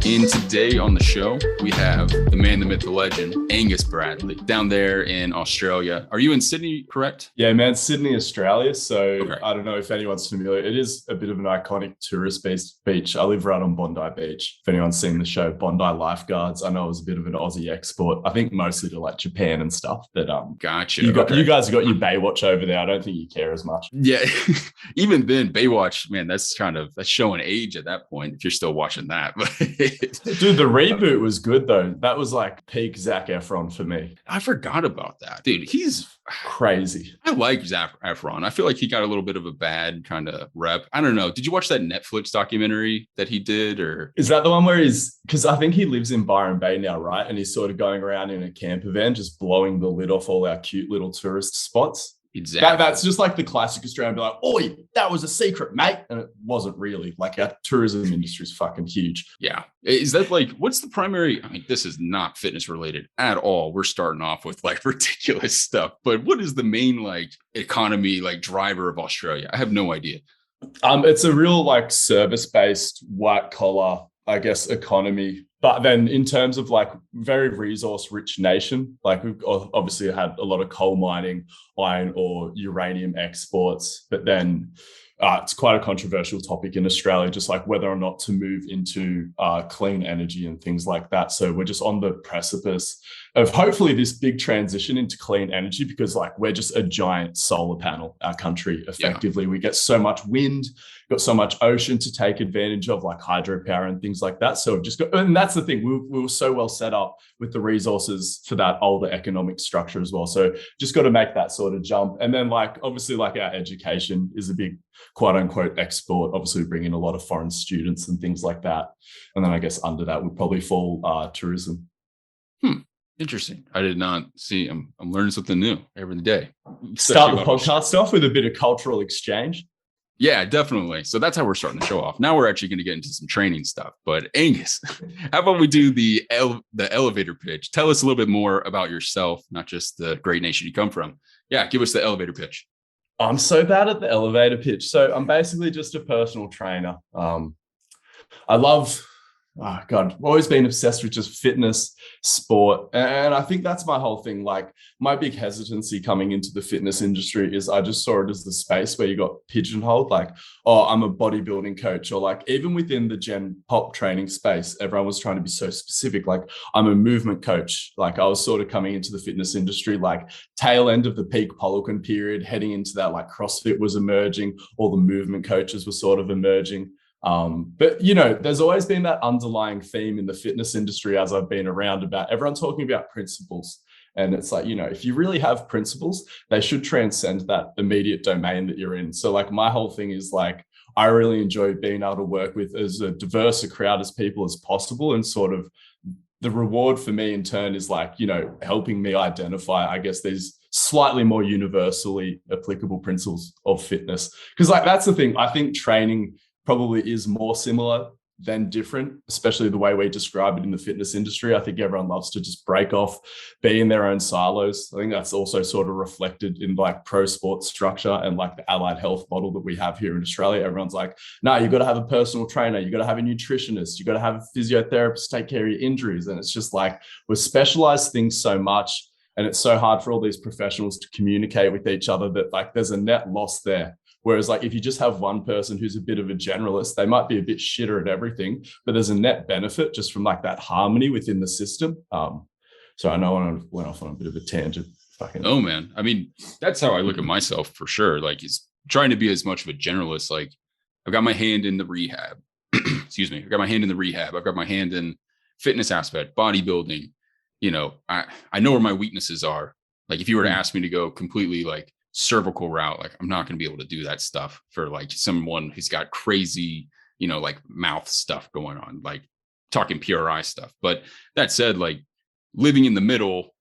And today on the show, we have the man, the myth, the legend, Angus Bradley, down there in Australia. Are you in Sydney, correct? Yeah, man, Sydney, Australia. So Okay. I don't know if anyone's familiar. It is a bit of an iconic tourist-based beach. I live right on Bondi Beach. If anyone's seen the show Bondi Lifeguards, I know it was a bit of an Aussie export. I think mostly to like Japan and stuff. But Gotcha. you Okay. guys got your Baywatch over there. I don't think you care as much. Yeah. Even then, Baywatch, man, that's showing age at that point if you're still watching that. Dude, the reboot was good though. That was like peak Zac Efron for me. I forgot about that. Dude, he's Crazy. I like Zac Efron. I feel like he got a little bit of a bad kind of rep. I don't know. Did you watch that Netflix documentary that he did, or Is that the one where because I think he lives in Byron Bay now, right? And he's sort of going around in a camper van, just blowing the lid off all our cute little tourist spots. exactly? That's just like the classic Australian, be like, "Oi, that was a secret, mate," and it wasn't really. Like our tourism industry is fucking huge. Yeah. Is that like, what's the primary? I mean, this is not fitness related at all. We're starting off with like ridiculous stuff, but what is the main like economy, like driver of Australia? I have no idea. It's a real like service-based, white collar, I guess, economy. But then in terms of like very resource-rich nation, like we've obviously had a lot of coal mining, iron ore, uranium exports, but then it's quite a controversial topic in Australia, just like whether or not to move into clean energy and things like that. So we're just on the precipice of hopefully this big transition into clean energy, because like we're just a giant solar panel, our country, effectively. Yeah. We get so much wind, got so much ocean to take advantage of, like hydropower and things like that. So we've just got, and that's the thing, we were so well set up with the resources for that older economic structure as well. So just got to make that sort of jump. And then like, obviously like our education is a big quote unquote export. Obviously we bring in a lot of foreign students and things like that. And then I guess under that would probably fall tourism. Interesting. I did not see. I'm learning something new every day. Start the podcast off with a bit of cultural exchange. Yeah, definitely. So that's how we're starting the show off. Now we're actually going to get into some training stuff. But Angus, how about we do the elevator pitch? Tell us a little bit more about yourself, not just the great nation you come from. Yeah, give us the elevator pitch. I'm so bad at the elevator pitch. So I'm basically just a personal trainer. I love, oh God, I've always been obsessed with just fitness, sport. And I think that's my whole thing. Like my big hesitancy coming into the fitness industry is I just saw it as the space where you got pigeonholed, like, oh, I'm a bodybuilding coach, or like even within the Gen Pop training space, everyone was trying to be so specific. Like I'm a movement coach. Like I was sort of coming into the fitness industry, like tail end of the peak Poliquin period, heading into that, like CrossFit was emerging, all the movement coaches were sort of emerging. But you know, there's always been that underlying theme in the fitness industry as I've been around about everyone talking about principles. And it's like, you know, if you really have principles, they should transcend that immediate domain that you're in. So like my whole thing is like, I really enjoy being able to work with as a diverse a crowd as people as possible. And sort of the reward for me in turn is like, you know, helping me identify, I guess, these slightly more universally applicable principles of fitness. Because like, that's the thing. I think training probably is more similar than different, especially the way we describe it in the fitness industry. I think everyone loves to just break off, be in their own silos. I think that's also sort of reflected in like pro sports structure and like the allied health model that we have here in Australia. Everyone's like, no, you've got to have a personal trainer, you've got to have a nutritionist, you've got to have a physiotherapist take care of your injuries. And it's just like, we're specialized things so much, and it's so hard for all these professionals to communicate with each other that like there's a net loss there. Whereas like if you just have one person who's a bit of a generalist, they might be a bit shitter at everything, but there's a net benefit just from like that harmony within the system. So I know I went off on a bit of a tangent. Oh man. I mean, that's how I look at myself for sure. Like it's trying to be as much of a generalist. Like I've got my hand in the rehab. Excuse me. I've got my hand in the rehab. I've got my hand in fitness aspect, bodybuilding. You know, I know where my weaknesses are. Like if you were to ask me to go completely like cervical route, like I'm not going to be able to do that stuff for like someone who's got crazy, you know, like mouth stuff going on, like talking PRI stuff. But that said, like living in the middle,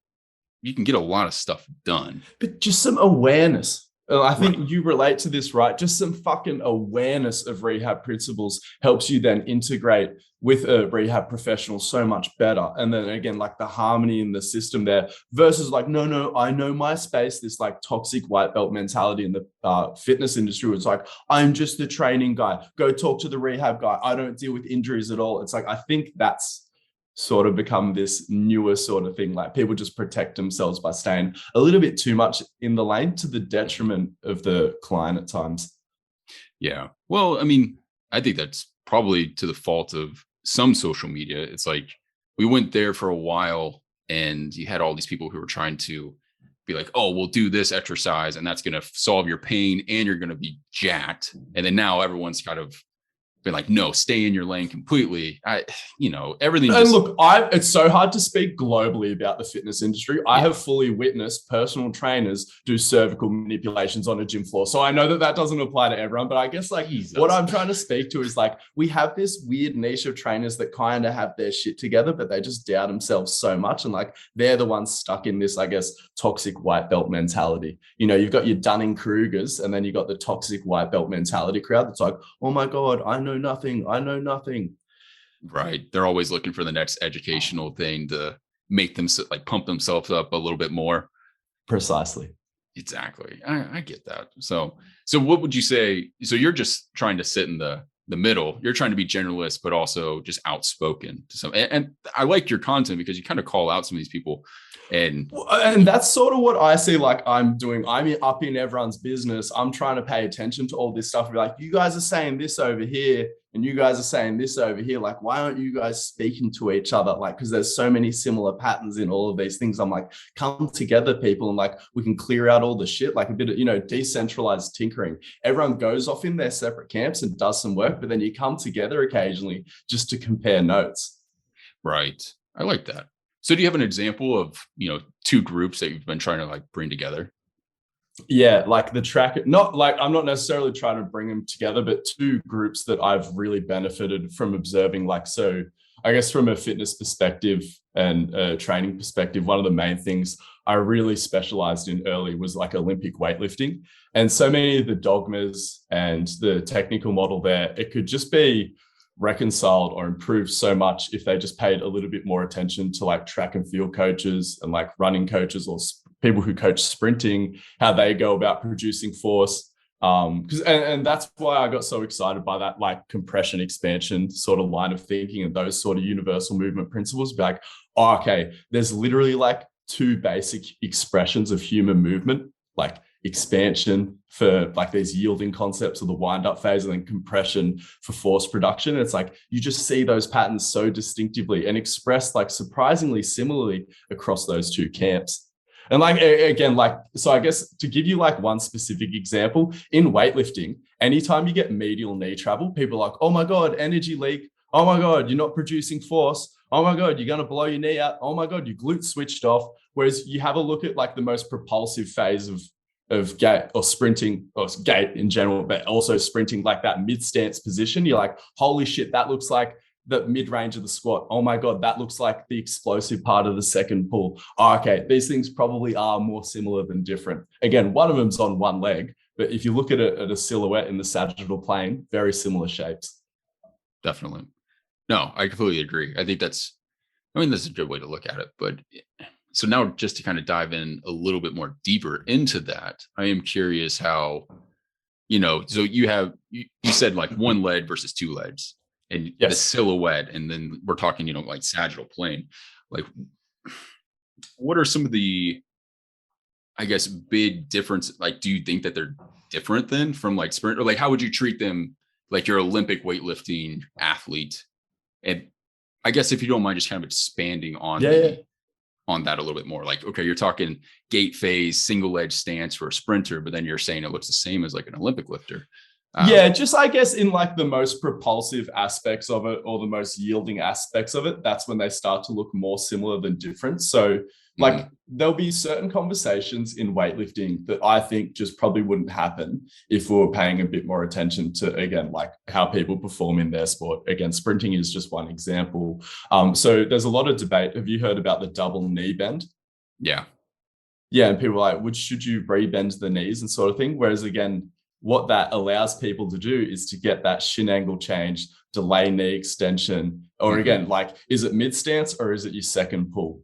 you can get a lot of stuff done. But just some awareness. I Right. think you relate to this, right? Just some fucking awareness of rehab principles helps you then integrate with a rehab professional so much better. And then again, like the harmony in the system there versus like, no, no, I know my space, this like toxic white belt mentality in the fitness industry. It's like, I'm just the training guy. Go talk to the rehab guy. I don't deal with injuries at all. It's like, I think that's sort of become this newer sort of thing. Like people just protect themselves by staying a little bit too much in the lane to the detriment of the client at times. Yeah. Well, I mean, I think that's probably to the fault of some social media. It's like we went there for a while and you had all these people who were trying to be like, oh, we'll do this exercise and that's going to solve your pain and you're going to be jacked. And then now everyone's kind of been like, no, stay in your lane completely. Everything And just, look, it's so hard to speak globally about the fitness industry. I yeah, have fully witnessed personal trainers do cervical manipulations on a gym floor. So I know that that doesn't apply to everyone, but I guess like what Jesus. I'm trying to speak to is like, we have this weird niche of trainers that kind of have their shit together, but they just doubt themselves so much. And like, they're the ones stuck in this, I guess, toxic white belt mentality. You know, you've got your Dunning-Krugers and then you got the toxic white belt mentality crowd that's like, oh my God, I know nothing. I know nothing. Right. They're always looking for the next educational thing to make them like pump themselves up a little bit more. Precisely. Exactly. I get that. So what would you say? So you're just trying to sit in the middle. You're trying to be generalist, but also just outspoken to some. And I like your content because you kind of call out some of these people. And And that's sort of what I see like I'm doing. I'm up in everyone's business. I'm trying to pay attention to all this stuff. Be like, you guys are saying this over here, and you guys are saying this over here. Like, why aren't you guys speaking to each other? Like, because there's so many similar patterns in all of these things. I'm like, come together, people, and like we can clear out all the shit, like a bit of, decentralized tinkering. Everyone goes off in their separate camps and does some work, but then you come together occasionally just to compare notes. right. I like that. So do you have an example of, two groups that you've been trying to like bring together? Yeah, like the track, not like I'm not necessarily trying to bring them together, but two groups that I've really benefited from observing. Like, so I guess from a fitness perspective and a training perspective, one of the main things I really specialized in early was like Olympic weightlifting. And so many of the dogmas and the technical model there, it could just be reconciled or improved so much if they just paid a little bit more attention to like track and field coaches and like running coaches or people who coach sprinting, how they go about producing force. Because and that's why I got so excited by that like compression expansion sort of line of thinking and those sort of universal movement principles. Be like, oh, okay, there's literally like two basic expressions of human movement, like expansion for like these yielding concepts of the wind-up phase and then compression for force production. It's like you just see those patterns so distinctively and expressed like surprisingly similarly across those two camps. And like, again, like, so I guess to give you like one specific example, in weightlifting, anytime you get medial knee travel, people are like, oh my God, energy leak. Oh my God, you're not producing force. Oh my God, you're going to blow your knee out. Oh my God, your glute switched off. Whereas you have a look at like the most propulsive phase of gait or sprinting or gait in general, but also sprinting like that mid stance position. You're like, holy shit, that looks like the mid range of the squat. Oh my God, that looks like the explosive part of the second pull. Oh, okay, these things probably are more similar than different. Again, one of them's on one leg, but if you look at it at a silhouette in the sagittal plane, very similar shapes. Definitely. No, I completely agree. I think that's a good way to look at it. But so now just to kind of dive in a little bit more deeper into that, I am curious how, so you said like one leg versus two legs and the Yes. silhouette, and then we're talking, like sagittal plane. Like, what are some of the, I guess, big difference? Like, do you think that they're different then from like sprint, or like how would you treat them like your Olympic weightlifting athlete? And I guess if you don't mind just kind of expanding on Yeah. on that a little bit more, like, okay, you're talking gait phase, single leg stance for a sprinter, but then you're saying it looks the same as like an Olympic lifter. Yeah, just I guess in like the most propulsive aspects of it or the most yielding aspects of it, that's when they start to look more similar than different. So like there'll be certain conversations in weightlifting that I think just probably wouldn't happen if we were paying a bit more attention to, again, like how people perform in their sport. Again, sprinting is just one example. So there's a lot of debate. Have you heard about the double knee bend? Yeah. Yeah, and people are like, should you rebend the knees and sort of thing? Whereas again, what that allows people to do is to get that shin angle change, delay knee extension, or Mhm. again, like, is it mid stance or is it your second pull?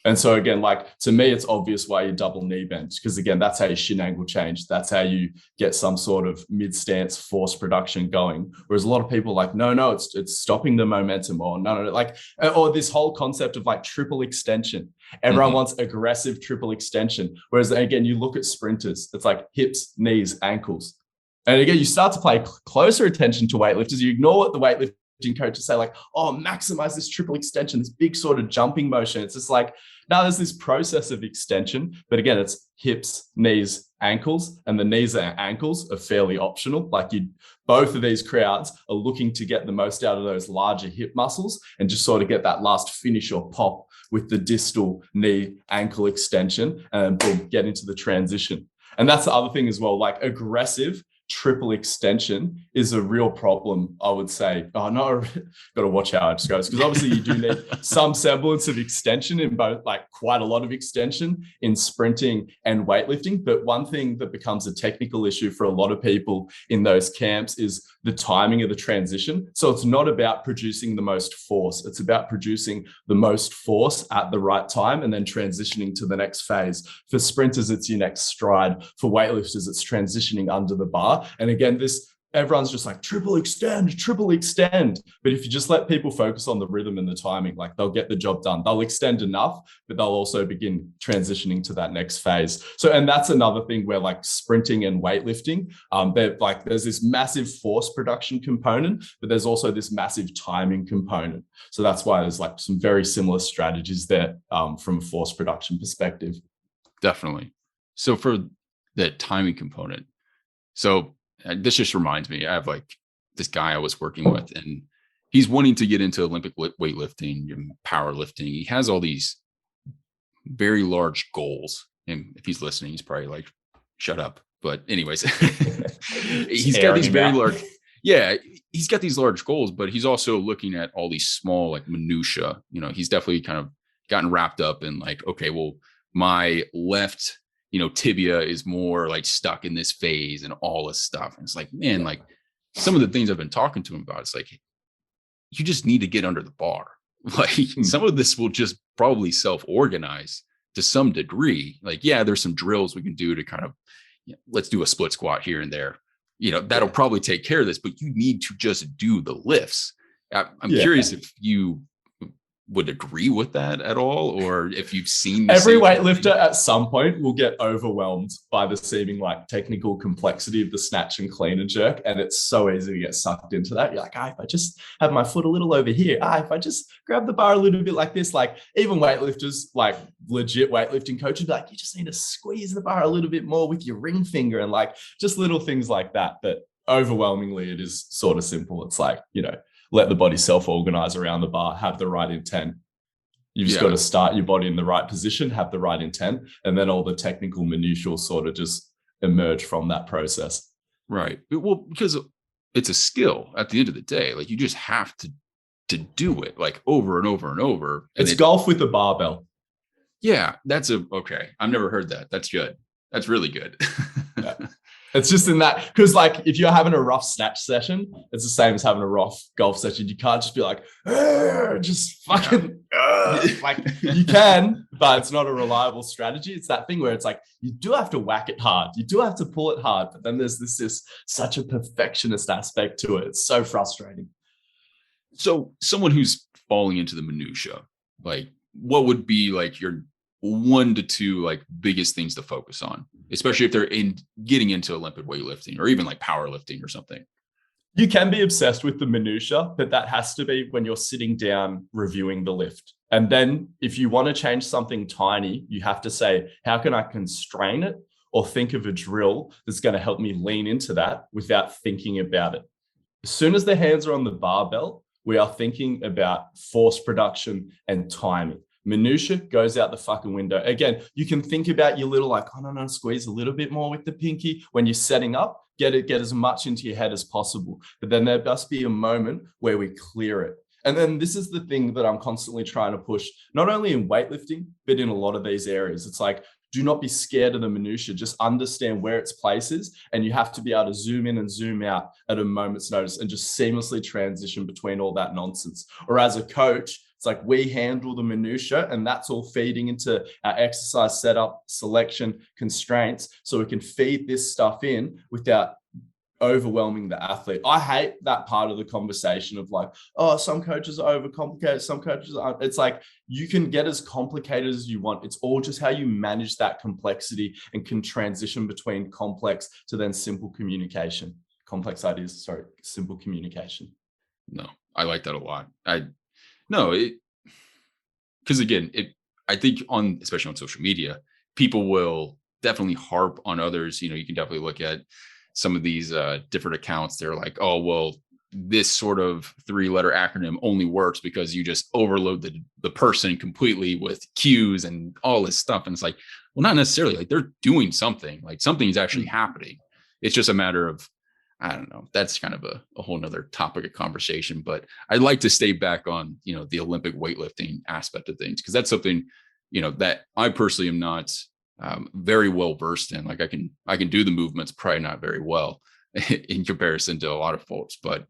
And so again, like to me, it's obvious why you double knee bend, because again, that's how you shin angle change. That's how you get some sort of mid stance force production going. Whereas a lot of people are like, no, it's stopping the momentum, or no, like, or this whole concept of like triple extension. Everyone Mhm. wants aggressive triple extension. Whereas again, you look at sprinters, it's like hips, knees, ankles. And again, you start to pay closer attention to weightlifters. You ignore what the weightlifting coaches say, like, oh, maximize this triple extension, this big sort of jumping motion. It's just like, now there's this process of extension, but again, it's hips, knees, ankles, and the knees and ankles are fairly optional. Like both of these crowds are looking to get the most out of those larger hip muscles and just sort of get that last finish or pop with the distal knee ankle extension, and boom, get into the transition. And that's the other thing as well, like aggressive triple extension is a real problem, I would say. Oh no, got to watch how it just goes, because obviously you do need some semblance of extension in both, like quite a lot of extension in sprinting and weightlifting. But one thing that becomes a technical issue for a lot of people in those camps is the timing of the transition. So it's not about producing the most force, it's about producing the most force at the right time and then transitioning to the next phase. For sprinters, it's your next stride. For weightlifters, it's transitioning under the bar. And again, everyone's just like triple extend. But if you just let people focus on the rhythm and the timing, like they'll get the job done. They'll extend enough, but they'll also begin transitioning to that next phase. So, and that's another thing where like sprinting and weightlifting, there's this massive force production component, but there's also this massive timing component. So that's why there's like some very similar strategies there from a force production perspective. Definitely. So for the timing component, so this just reminds me, I have like this guy I was working with, and he's wanting to get into Olympic weightlifting and powerlifting. He has all these very large goals. And if he's listening, he's probably like, shut up. But anyways, he's got these very large, yeah, he's got these large goals, but he's also looking at all these small like minutia. You know, he's definitely kind of gotten wrapped up in like, okay, well, my left, tibia is more like stuck in this phase and all this stuff. And it's like, man, like some of the things I've been talking to him about, it's like, you just need to get under the bar. Like some of this will just probably self-organize to some degree. Like, yeah, there's some drills we can do to kind of, let's do a split squat here and there. That'll probably take care of this, but you need to just do the lifts. I'm curious if you would agree with that at all, or if you've seen every weightlifter at some point will get overwhelmed by the seeming like technical complexity of the snatch and clean and jerk, and it's so easy to get sucked into that. You're like, if I just have my foot a little over here, if I just grab the bar a little bit like this, like even weightlifters, like legit weightlifting coaches, be like, you just need to squeeze the bar a little bit more with your ring finger, and like just little things like that. But overwhelmingly, it is sort of simple. It's like, let the body self-organize around the bar, have the right intent. You've just got to start your body in the right position, have the right intent, and then all the technical minutiae sort of just emerge from that process. Right. Well, because it's a skill at the end of the day. Like you just have to do it like over and over and over. And it's golf with a barbell. Yeah, okay. I've never heard that. That's good. That's really good. Yeah. It's just in that, because like if you're having a rough snatch session, it's the same as having a rough golf session. You can't just be like, just fucking, like you can, but it's not a reliable strategy. It's that thing where it's like, you do have to whack it hard. You do have to pull it hard, but then there's this such a perfectionist aspect to it. It's so frustrating. So someone who's falling into the minutia, like what would be like your 1 to 2 like biggest things to focus on, especially if they're getting into Olympic weightlifting or even like powerlifting or something? You can be obsessed with the minutia, but that has to be when you're sitting down reviewing the lift. And then if you want to change something tiny, you have to say, how can I constrain it, or think of a drill that's going to help me lean into that without thinking about it. As soon as the hands are on the barbell, we are thinking about force production and timing. Minutia goes out the fucking window. Again, you can think about your little like, oh no, squeeze a little bit more with the pinky when you're setting up. Get as much into your head as possible. But then there must be a moment where we clear it. And then this is the thing that I'm constantly trying to push, not only in weightlifting, but in a lot of these areas. It's like, do not be scared of the minutia. Just understand where its place is, and you have to be able to zoom in and zoom out at a moment's notice and just seamlessly transition between all that nonsense. Or as a coach, it's like we handle the minutia, and that's all feeding into our exercise setup, selection, constraints, so we can feed this stuff in without overwhelming the athlete. I hate that part of the conversation of like, oh, some coaches are overcomplicated, some coaches aren't. It's like, you can get as complicated as you want. It's all just how you manage that complexity and can transition between complex to then simple communication. Complex ideas, sorry, simple communication. No, I like that a lot. Because again, I think especially on social media, people will definitely harp on others. You can definitely look at some of these different accounts. They're like, oh, well, this sort of 3-letter acronym only works because you just overload the person completely with cues and all this stuff. And it's like, well, not necessarily. Like, they're doing something, like something's actually happening. It's just a matter of, I don't know. That's kind of a whole nother topic of conversation, but I'd like to stay back on, the Olympic weightlifting aspect of things, because that's something, that I personally am not very well versed in. Like, I can do the movements, probably not very well in comparison to a lot of folks, but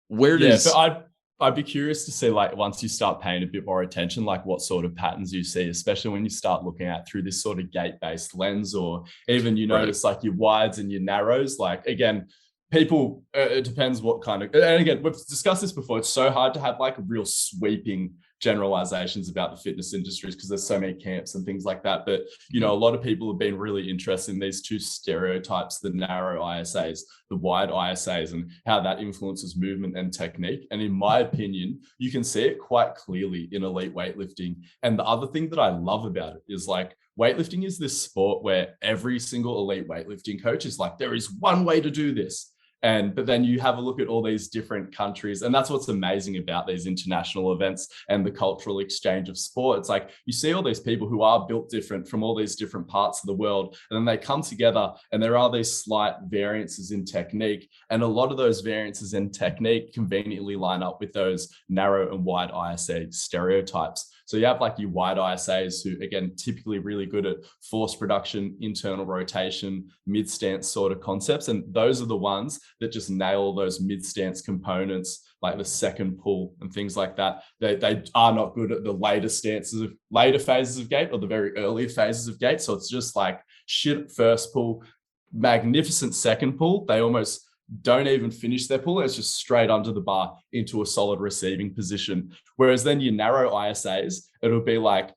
but I'd be curious to see, like, once you start paying a bit more attention, like what sort of patterns you see, especially when you start looking at through this sort of gate-based lens, or even you notice like your wides and your narrows. Like, again, people, it depends what kind of, and again, we've discussed this before. It's so hard to have like real sweeping generalizations about the fitness industries because there's so many camps and things like that. But, a lot of people have been really interested in these two stereotypes, the narrow ISAs, the wide ISAs, and how that influences movement and technique. And in my opinion, you can see it quite clearly in elite weightlifting. And the other thing that I love about it is, like, weightlifting is this sport where every single elite weightlifting coach is like, there is one way to do this. But then you have a look at all these different countries, and that's what's amazing about these international events and the cultural exchange of sport. It's like you see all these people who are built different from all these different parts of the world, and then they come together, and there are these slight variances in technique, and a lot of those variances in technique conveniently line up with those narrow and wide ISA stereotypes. So you have like your wide ISAs who, again, typically really good at force production, internal rotation, mid-stance sort of concepts. And those are the ones that just nail those mid-stance components, like the second pull and things like that. They are not good at the later phases of gait or the very early phases of gait. So it's just like shit first pull, magnificent second pull. They almost don't even finish their pull. It's just straight under the bar into a solid receiving position. Whereas then your narrow ISAs, it'll be like,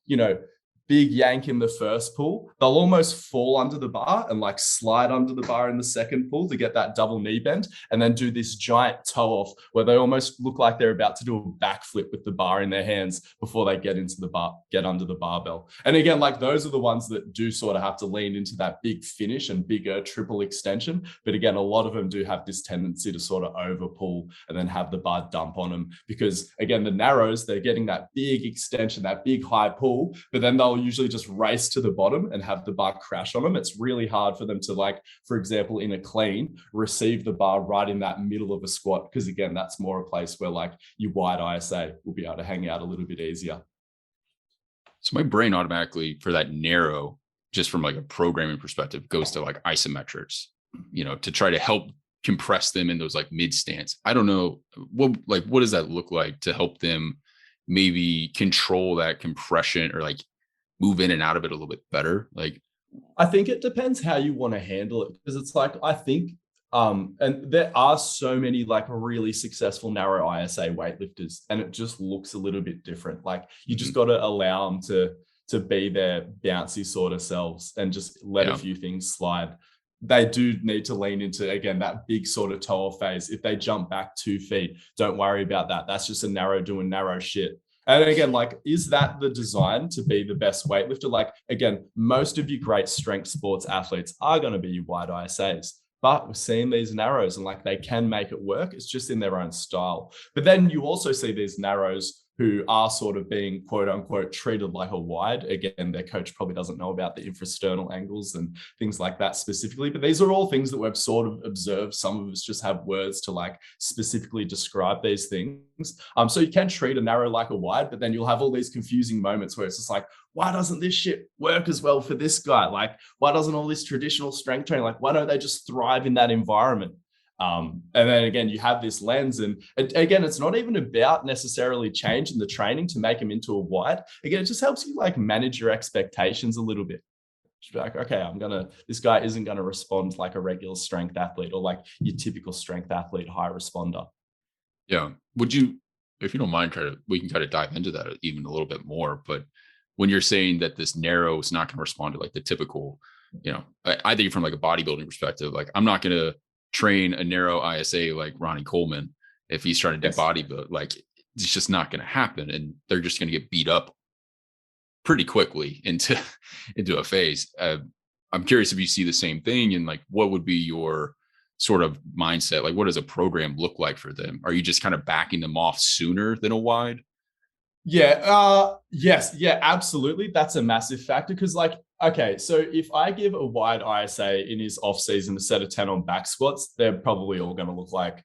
big yank in the first pull. They'll almost fall under the bar and like slide under the bar in the second pull to get that double knee bend, and then do this giant toe off where they almost look like they're about to do a backflip with the bar in their hands before they get under the barbell. And again, like, those are the ones that do sort of have to lean into that big finish and bigger triple extension. But again, a lot of them do have this tendency to sort of over pull and then have the bar dump on them, because again, the narrows, they're getting that big extension, that big high pull, but then they'll usually just race to the bottom and have the bar crash on them. It's really hard for them to, like, for example, in a clean, receive the bar right in that middle of a squat, because again, that's more a place where like your wide ISA will be able to hang out a little bit easier. So my brain automatically, for that narrow, just from like a programming perspective, goes to like isometrics, to try to help compress them in those like mid stance. I don't know what does that look like to help them maybe control that compression or like move in and out of it a little bit better? Like, I think it depends how you want to handle it, because it's like, I think, and there are so many like really successful narrow ISA weightlifters, and it just looks a little bit different. Like, you just got to allow them to be their bouncy sort of selves and just let a few things slide. They do need to lean into, again, that big sort of toe off phase. If they jump back 2 feet, don't worry about that. That's just a narrow doing narrow shit. And again, like, is that the design to be the best weightlifter? Like, again, most of your great strength sports athletes are going to be your wide ISAs, but we're seeing these narrows and like they can make it work. It's just in their own style. But then you also see these narrows who are sort of being quote unquote treated like a wide. Again, their coach probably doesn't know about the infrasternal angles and things like that specifically, but these are all things that we've sort of observed. Some of us just have words to like specifically describe these things. So you can treat a narrow like a wide, but then you'll have all these confusing moments where it's just like, why doesn't this shit work as well for this guy? Like, why doesn't all this traditional strength training, like, why don't they just thrive in that environment? And then again, you have this lens, and again, it's not even about necessarily changing the training to make them into a wide. Again, it just helps you like manage your expectations a little bit. Just be like, okay, this guy isn't going to respond like a regular strength athlete or like your typical strength athlete high responder. Yeah. Would you, if you don't mind, we can kind of dive into that even a little bit more. But when you're saying that this narrow is not going to respond to like the typical, I think from like a bodybuilding perspective, like I'm not going to train a narrow ISA like Ronnie Coleman if he's trying to do bodybuild. Like it's just not going to happen, and they're just going to get beat up pretty quickly into a phase. I'm curious if you see the same thing, and like what would be your sort of mindset? Like what does a program look like for them? Are you just kind of backing them off sooner than a wide? Yes, absolutely. That's a massive factor because like, okay, so if I give a wide ISA in his off season a set of 10 on back squats, they're probably all going to look like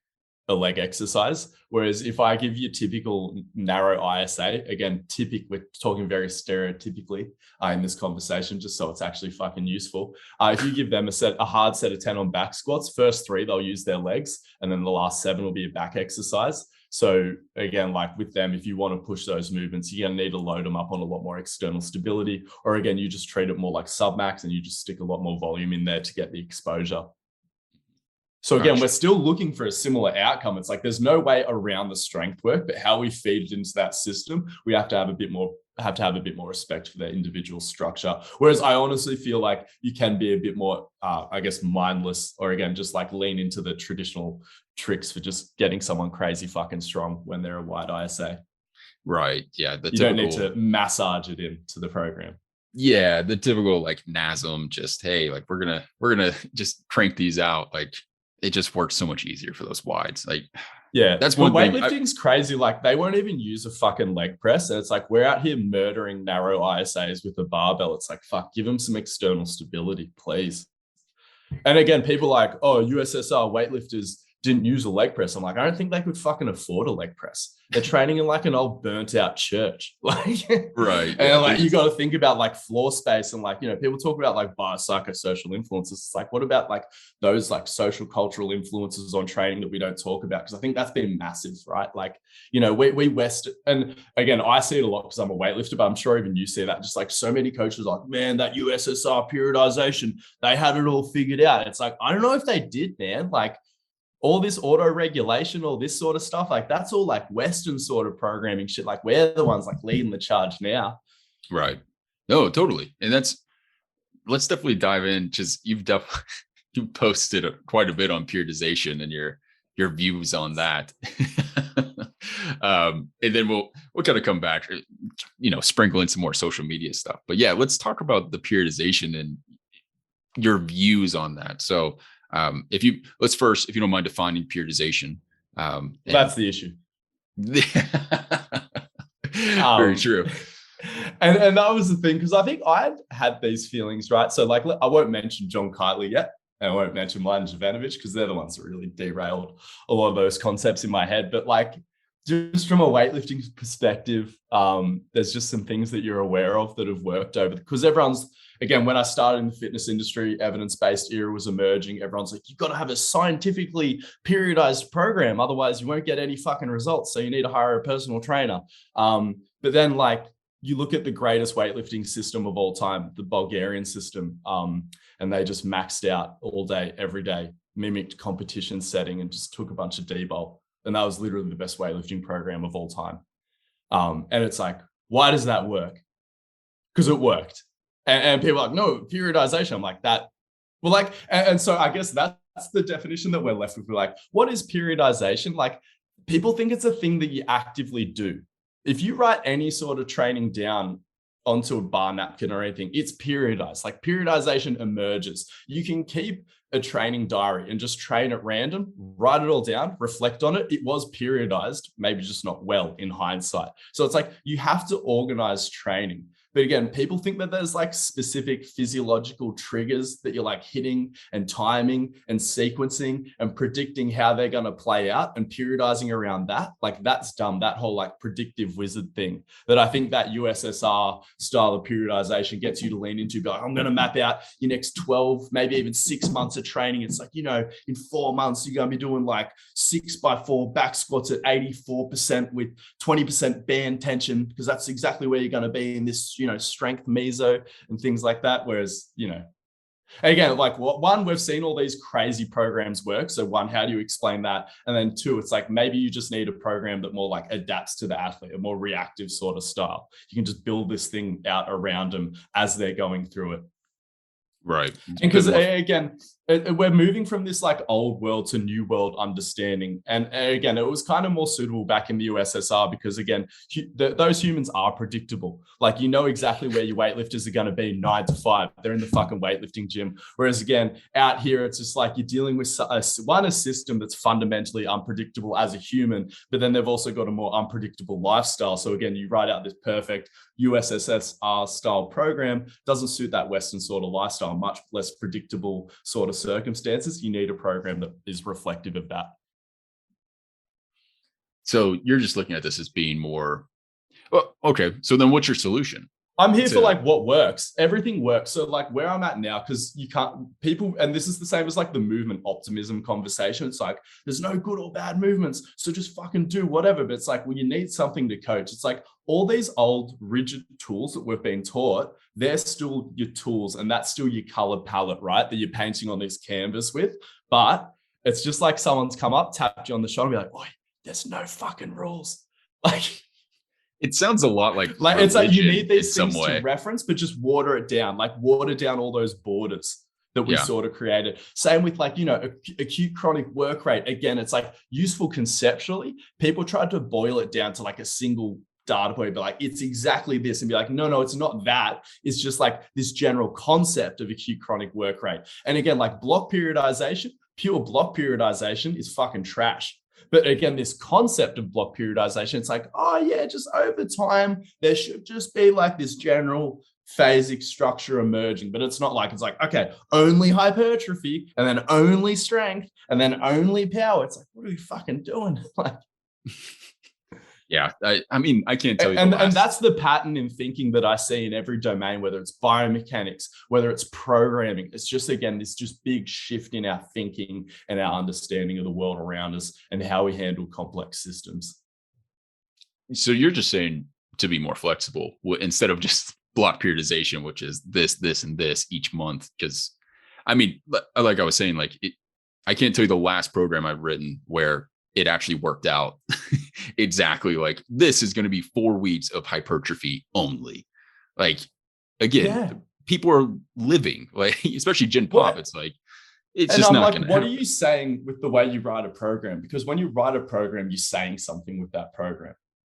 a leg exercise. Whereas if I give you typical narrow ISA, again, we're talking very stereotypically in this conversation, just so it's actually fucking useful. If you give them a hard set of 10 on back squats, first 3, they'll use their legs, and then the last 7 will be a back exercise. So again, like with them, if you want to push those movements, you're going to need to load them up on a lot more external stability, or again, you just treat it more like submax and you just stick a lot more volume in there to get the exposure. So again, we're still looking for a similar outcome. It's like there's no way around the strength work, but how we feed it into that system, we have to have a bit more respect for their individual structure. Whereas I honestly feel like you can be a bit more, mindless, or again, just like lean into the traditional tricks for just getting someone crazy fucking strong when they're a wide ISA. Right. Yeah. You don't need to massage it into the program. Yeah. The typical like NASM, just, hey, like we're going to just crank these out. Like it just works so much easier for those wides. Like, yeah, that's one thing. Weightlifting's crazy. Like they won't even use a fucking leg press. And it's like, we're out here murdering narrow ISAs with a barbell. It's like, fuck, give them some external stability, please. And again, people like, oh, USSR weightlifters didn't use a leg press. I'm like, I don't think they could fucking afford a leg press. They're training in like an old burnt out church. Like, right. And yeah, like, you got to think about like floor space and like, people talk about like biopsychosocial influences. It's like, what about like those like social cultural influences on training that we don't talk about? Because I think that's been massive, right? Like, we West, and again, I see it a lot because I'm a weightlifter, but I'm sure even you see that. Just like so many coaches are like, man, that USSR periodization, they had it all figured out. It's like, I don't know if they did, man. Like, all this auto regulation, all this sort of stuff, like that's all like Western sort of programming shit. Like we're the ones like leading the charge now. Right. No, totally. And let's definitely dive in. Just you posted quite a bit on periodization and your views on that. And then we'll kind of come back, sprinkle in some more social media stuff. But yeah, let's talk about the periodization and your views on that. So if you don't mind defining periodization. That's the issue. Very true. And that was the thing, because I think I had these feelings, right? So like, I won't mention John Kitely yet, and I won't mention Mladen Jovanovic because they're the ones that really derailed a lot of those concepts in my head. But like, just from a weightlifting perspective, there's just some things that you're aware of that have worked over, because everyone's, again, when I started in the fitness industry, evidence-based era was emerging. Everyone's like, you've got to have a scientifically periodized program. Otherwise, you won't get any fucking results. So you need to hire a personal trainer. But then like, you look at the greatest weightlifting system of all time, the Bulgarian system, and they just maxed out all day, every day, mimicked competition setting and just took a bunch of D-bol. And that was literally the best weightlifting program of all time. And it's like, why does that work? Because it worked. And people are like, no, periodization. I'm like, that. Well, like, and so I guess that's the definition that we're left with. We're like, what is periodization? Like, people think it's a thing that you actively do. If you write any sort of training down onto a bar napkin or anything. It's periodized. Like periodization emerges. You can keep a training diary and just train at random, write it all down, reflect on it. It was periodized, maybe just not well in hindsight. So it's like you have to organize training. But again, people think that there's like specific physiological triggers that you're like hitting and timing and sequencing and predicting how they're going to play out and periodizing around that. Like that's dumb. That whole like predictive wizard thing that I think that USSR style of periodization gets you to lean into. Be like, I'm going to map out your next 12, maybe even 6 months of training. It's like, in 4 months, you're going to be doing like 6x4 back squats at 84% with 20% band tension, because that's exactly where you're going to be in this, strength meso and things like that. Whereas, again, like one, we've seen all these crazy programs work. So one, how do you explain that? And then two, it's like, maybe you just need a program that more like adapts to the athlete, a more reactive sort of style. You can just build this thing out around them as they're going through it. Right. And because again, we're moving from this like old world to new world understanding. And again, it was kind of more suitable back in the USSR because again, those humans are predictable. Like, exactly where your weightlifters are going to be 9 to 5. They're in the fucking weightlifting gym. Whereas again, out here, it's just like you're dealing with a system that's fundamentally unpredictable as a human, but then they've also got a more unpredictable lifestyle. So again, you write out this perfect USSR style program, doesn't suit that Western sort of lifestyle, much less predictable sort of circumstances. You need a program that is reflective of that. So you're just looking at this as being more, well, okay. So then what's your solution? I'm here for like what works. Everything works. So like where I'm at now, because people, and this is the same as like the movement optimism conversation. It's like, there's no good or bad movements. So just fucking do whatever. But it's like, well, you need something to coach. It's like all these old rigid tools that we've been taught, they're still your tools. And that's still your color palette, right? That you're painting on this canvas with. But it's just like someone's come up, tapped you on the shoulder and be like, "Oi, there's no fucking rules." Like, it sounds a lot like it's like you need these things to reference, but just water it down, like water down all those borders that we sort of created. Same with like, acute chronic work rate. Again, it's like useful conceptually. People tried to boil it down to like a single data point, but like, it's exactly this, and be like, no, it's not that. It's just like this general concept of acute chronic work rate. And again, like block periodization, pure block periodization is fucking trash. But again, this concept of block periodization, it's like, oh yeah, just over time, there should just be like this general phasic structure emerging. But it's not like, it's like, okay, only hypertrophy and then only strength and then only power. It's like, what are we fucking doing? Like, yeah, I mean, I can't tell you. And that's the pattern in thinking that I see in every domain, whether it's biomechanics, whether it's programming. It's just, again, this just big shift in our thinking and our understanding of the world around us and how we handle complex systems. So you're just saying to be more flexible instead of just block periodization, which is this, and this each month. Because, I mean, like I was saying, like I can't tell you the last program I've written where it actually worked out exactly like this is going to be 4 weeks of hypertrophy only. Like, again, people are living, like, especially Gen Pop. It's like, it's just not going to happen. What are you saying with the way you write a program? Because when you write a program, you're saying something with that program.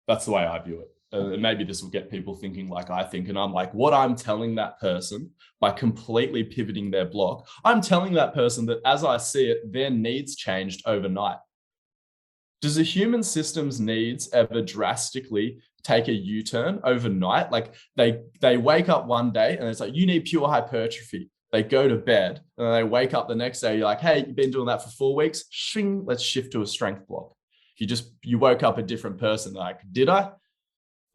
That's the way I view it. And maybe this will get people thinking like I think. And I'm like, what I'm telling that person by completely pivoting their block, I'm telling that person that as I see it, their needs changed overnight. Does a human system's needs ever drastically take a U-turn overnight? Like they wake up one day and it's like, you need pure hypertrophy. They go to bed and then they wake up the next day. You're like, hey, you've been doing that for 4 weeks. Shing, let's shift to a strength block. You woke up a different person. Like, did I?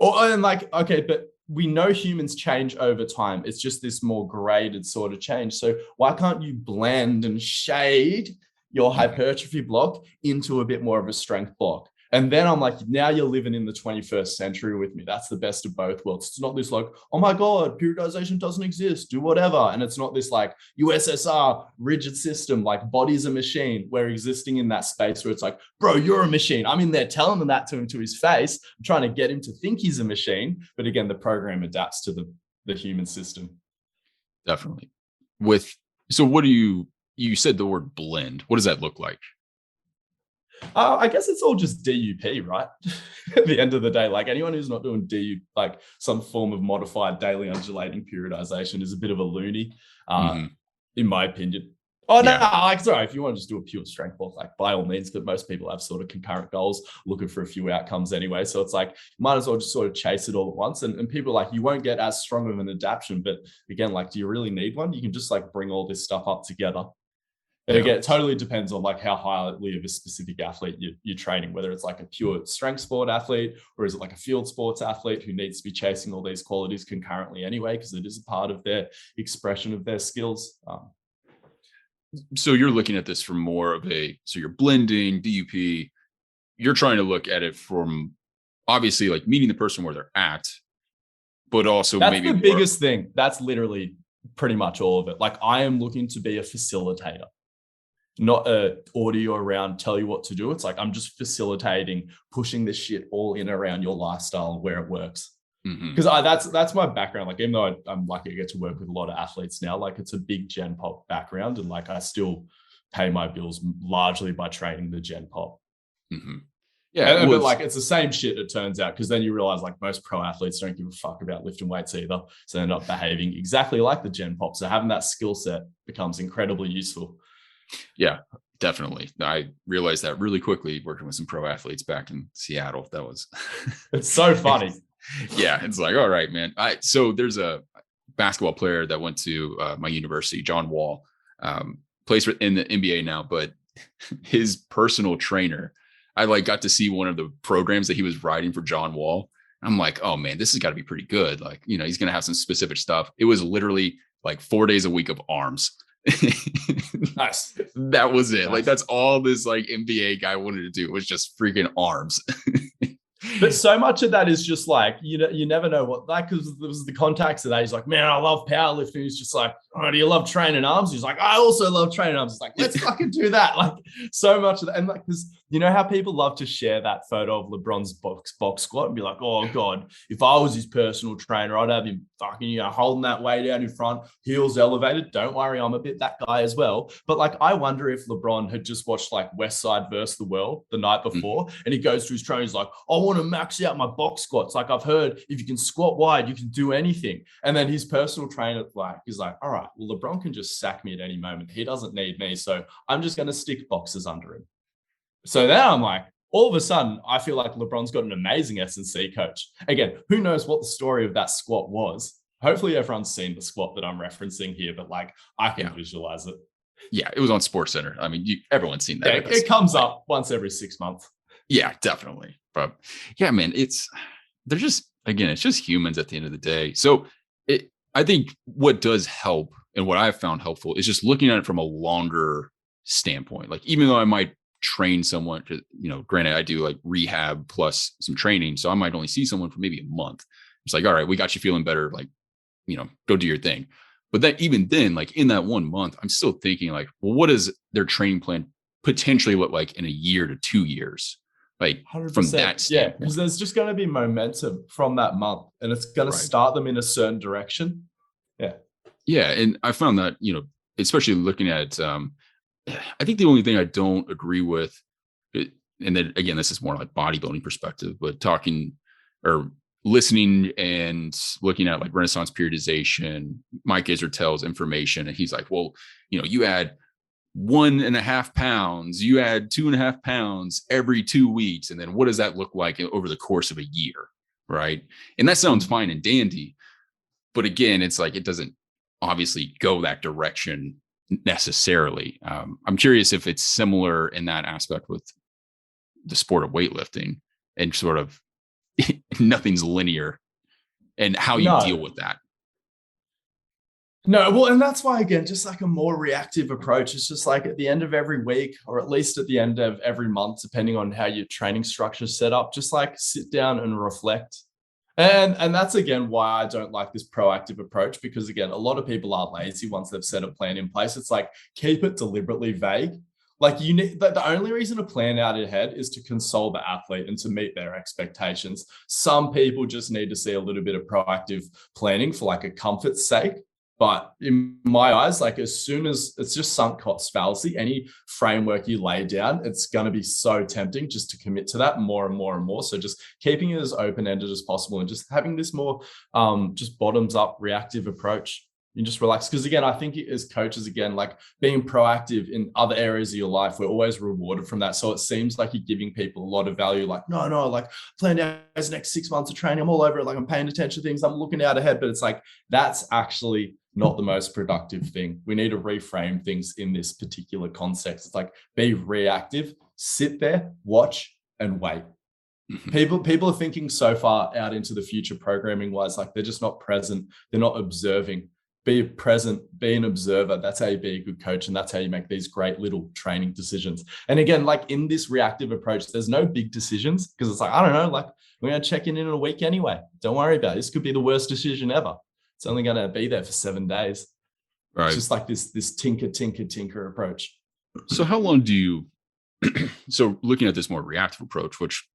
And like, okay, but we know humans change over time. It's just this more graded sort of change. So why can't you blend and shade your hypertrophy block into a bit more of a strength block? And then I'm like, now you're living in the 21st century with me. That's the best of both worlds. It's not this like, oh my God, periodization doesn't exist, do whatever. And it's not this like USSR rigid system, like body's a machine. We're existing in that space where it's like, bro, you're a machine. I'm in there telling them that to him to his face. I'm trying to get him to think he's a machine. But again, the program adapts to the human system. Definitely. So what do you said the word blend. What does that look like? I guess it's all just DUP, right? At the end of the day, like anyone who's not doing DU, like some form of modified daily undulating periodization, is a bit of a loony, in my opinion. Oh no, Yeah. like sorry, if you want to just do a pure strength bulk, like by all means, but most people have sort of concurrent goals, looking for a few outcomes anyway. So it's like might as well just sort of chase it all at once. And people are like, you won't get as strong of an adaptation, but again, like, do you really need one? You can just like bring all this stuff up together. And Yeah. again, it totally depends on like how highly of a specific athlete you're training, whether it's like a pure strength sport athlete, or is it like a field sports athlete who needs to be chasing all these qualities concurrently anyway, because it is a part of their expression of their skills. So you're looking at this from more of so you're blending DUP, you're trying to look at it from obviously like meeting the person where they're at, but also That's maybe the more, biggest thing. That's literally pretty much all of it. Like I am looking to be a facilitator, not a audio around tell you what to do. It's like I'm just facilitating, pushing this shit all in around your lifestyle where it works. Because that's my background. Like even though I'm lucky to get to work with a lot of athletes now, like it's a big Gen Pop background, and like I still pay my bills largely by training the Gen Pop. Yeah, but like it's the same shit, it turns out, because then you realize like most pro athletes don't give a fuck about lifting weights either, so they're not behaving exactly like the Gen Pop. So having that skill set becomes incredibly useful. Yeah, definitely. I realized that really quickly working with some pro athletes back in Seattle. That was it's so funny. Yeah, it's like, all right, man. So there's a basketball player that went to my university, John Wall, plays in the NBA now, but his personal trainer, I like got to see one of the programs that he was writing for John Wall. I'm like, oh man, this has got to be pretty good. Like, he's going to have some specific stuff. It was literally like 4 days a week of arms. Nice. That was it. Nice. Like that's all this like NBA guy wanted to do was just freaking arms. But so much of that is just like, you never know what, like, because there was the contacts today. He's like, man, I love powerlifting. He's just like, oh, do you love training arms? He's like, I also love training arms. It's like, let's fucking do that. Like so much of that. And like, because you know how people love to share that photo of LeBron's box squat and be like, oh God, if I was his personal trainer, I'd have him fucking, holding that weight out in front, heels elevated. Don't worry, I'm a bit that guy as well. But like, I wonder if LeBron had just watched like West Side versus the World the night before, and he goes to his trainer, he's like, I want to max out my box squats. Like I've heard if you can squat wide, you can do anything. And then his personal trainer, he's like, all right, well, LeBron can just sack me at any moment. He doesn't need me. So I'm just going to stick boxes under him. So then I'm like, all of a sudden, I feel like LeBron's got an amazing S&C coach. Again, who knows what the story of that squat was? Hopefully everyone's seen the squat that I'm referencing here, but like I can visualize it. Yeah, it was on SportsCenter. I mean, everyone's seen that. Yeah, it comes up once every 6 months. Yeah, definitely. But yeah, man, they're just, again, it's just humans at the end of the day. So I think what does help and what I've found helpful is just looking at it from a longer standpoint. Like, even though I might train someone to, granted I do like rehab plus some training. So I might only see someone for maybe a month. It's like, all right, we got you feeling better. Like, go do your thing. But that even then, like in that 1 month, I'm still thinking like, well, what does their training plan potentially look like in a year to 2 years? Like 100%. From that standpoint. Yeah, because there's just going to be momentum from that month and it's going to start them in a certain direction. Yeah. Yeah. And I found that, especially looking at, I think the only thing I don't agree with, and then again, this is more like bodybuilding perspective, but talking or listening and looking at like Renaissance periodization, Mike Isertel's information. And he's like, well, you add 1.5 pounds, you add 2.5 pounds every 2 weeks. And then what does that look like over the course of a year? Right. And that sounds fine and dandy. But again, it's like, it doesn't obviously go that direction necessarily. I'm curious if it's similar in that aspect with the sport of weightlifting and sort of nothing's linear and how you deal with that. No, well, and that's why, again, just like a more reactive approach. It's just like at the end of every week, or at least at the end of every month, depending on how your training structure is set up, just like sit down and reflect. And that's, again, why I don't like this proactive approach, because, again, a lot of people are lazy once they've set a plan in place. It's like, keep it deliberately vague. Like you need, the only reason to plan out ahead is to console the athlete and to meet their expectations. Some people just need to see a little bit of proactive planning for like a comfort's sake. But in my eyes, like as soon as it's just sunk cost fallacy, any framework you lay down, it's going to be so tempting just to commit to that more and more and more. So just keeping it as open-ended as possible and just having this more just bottoms up reactive approach. You just relax. Because again, I think as coaches, again, like being proactive in other areas of your life, we're always rewarded from that. So it seems like you're giving people a lot of value. Like, no, like plan out these next 6 months of training. I'm all over it. Like I'm paying attention to things. I'm looking out ahead. But it's like, that's actually not the most productive thing. We need to reframe things in this particular context. It's like, be reactive, sit there, watch and wait. People are thinking so far out into the future programming wise, like they're just not present. They're not observing. Be present, be an observer. That's how you be a good coach. And that's how you make these great little training decisions. And again, like in this reactive approach, there's no big decisions because it's like, I don't know, like we're going to check in a week anyway. Don't worry about it. This could be the worst decision ever. It's only going to be there for 7 days. Right. It's just like this tinker approach. So how long do you, so looking at this more reactive approach, which,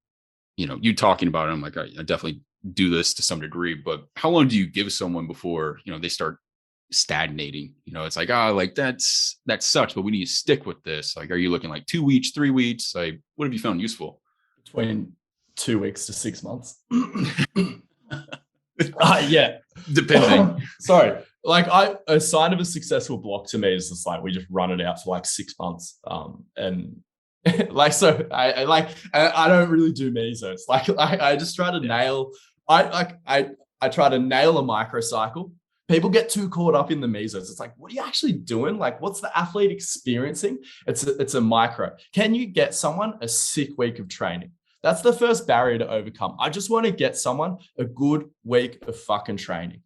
you talking about it, I'm like, I definitely do this to some degree, but how long do you give someone before, they start stagnating? It's like, like that sucks, but we need to stick with this. Like, are you looking like 2 weeks, 3 weeks? Like, what have you found useful? Between 2 weeks to 6 months. Yeah. Depending. Sorry. Like a sign of a successful block to me is just like, we just run it out for like 6 months. And like, so I don't really do mesos. Like I just try to nail, I try to nail a microcycle. People get too caught up in the mesos. It's like, what are you actually doing? Like, what's the athlete experiencing? It's a micro. Can you get someone a sick week of training? That's the first barrier to overcome. I just want to get someone a good week of fucking training.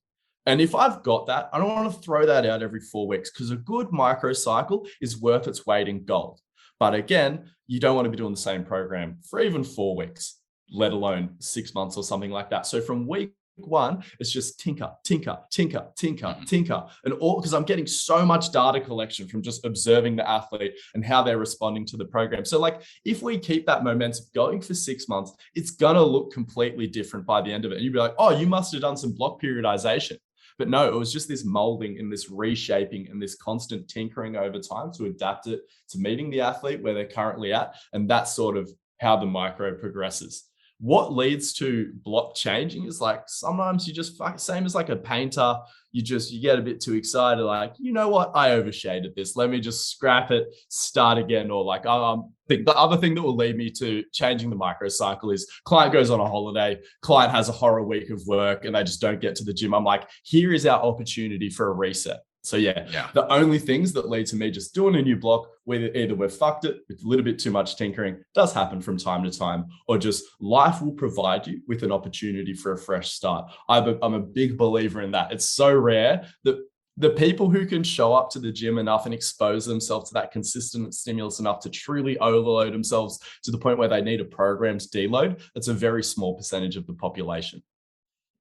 And if I've got that, I don't want to throw that out every 4 weeks because a good microcycle is worth its weight in gold. But again, you don't want to be doing the same program for even 4 weeks, let alone 6 months or something like that. So from week 1, it's just tinker. And all, because I'm getting so much data collection from just observing the athlete and how they're responding to the program. So like, if we keep that momentum going for 6 months, it's going to look completely different by the end of it. And you'd be like, oh, you must have done some block periodization. But no, it was just this molding and this reshaping and this constant tinkering over time to adapt it to meeting the athlete where they're currently at. And that's sort of how the micro progresses. What leads to block changing is like, sometimes you just same as like a painter, you get a bit too excited. Like, you know what? I overshaded this. Let me just scrap it, start again. Or like, the other thing that will lead me to changing the microcycle is client goes on a holiday, client has a horror week of work and they just don't get to the gym. I'm like, here is our opportunity for a reset. So yeah, the only things that lead to me just doing a new block, whether either we've fucked it with a little bit too much tinkering, does happen from time to time, or just life will provide you with an opportunity for a fresh start. I'm a big believer in that. It's so rare that the people who can show up to the gym enough and expose themselves to that consistent stimulus enough to truly overload themselves to the point where they need a program to deload, it's a very small percentage of the population.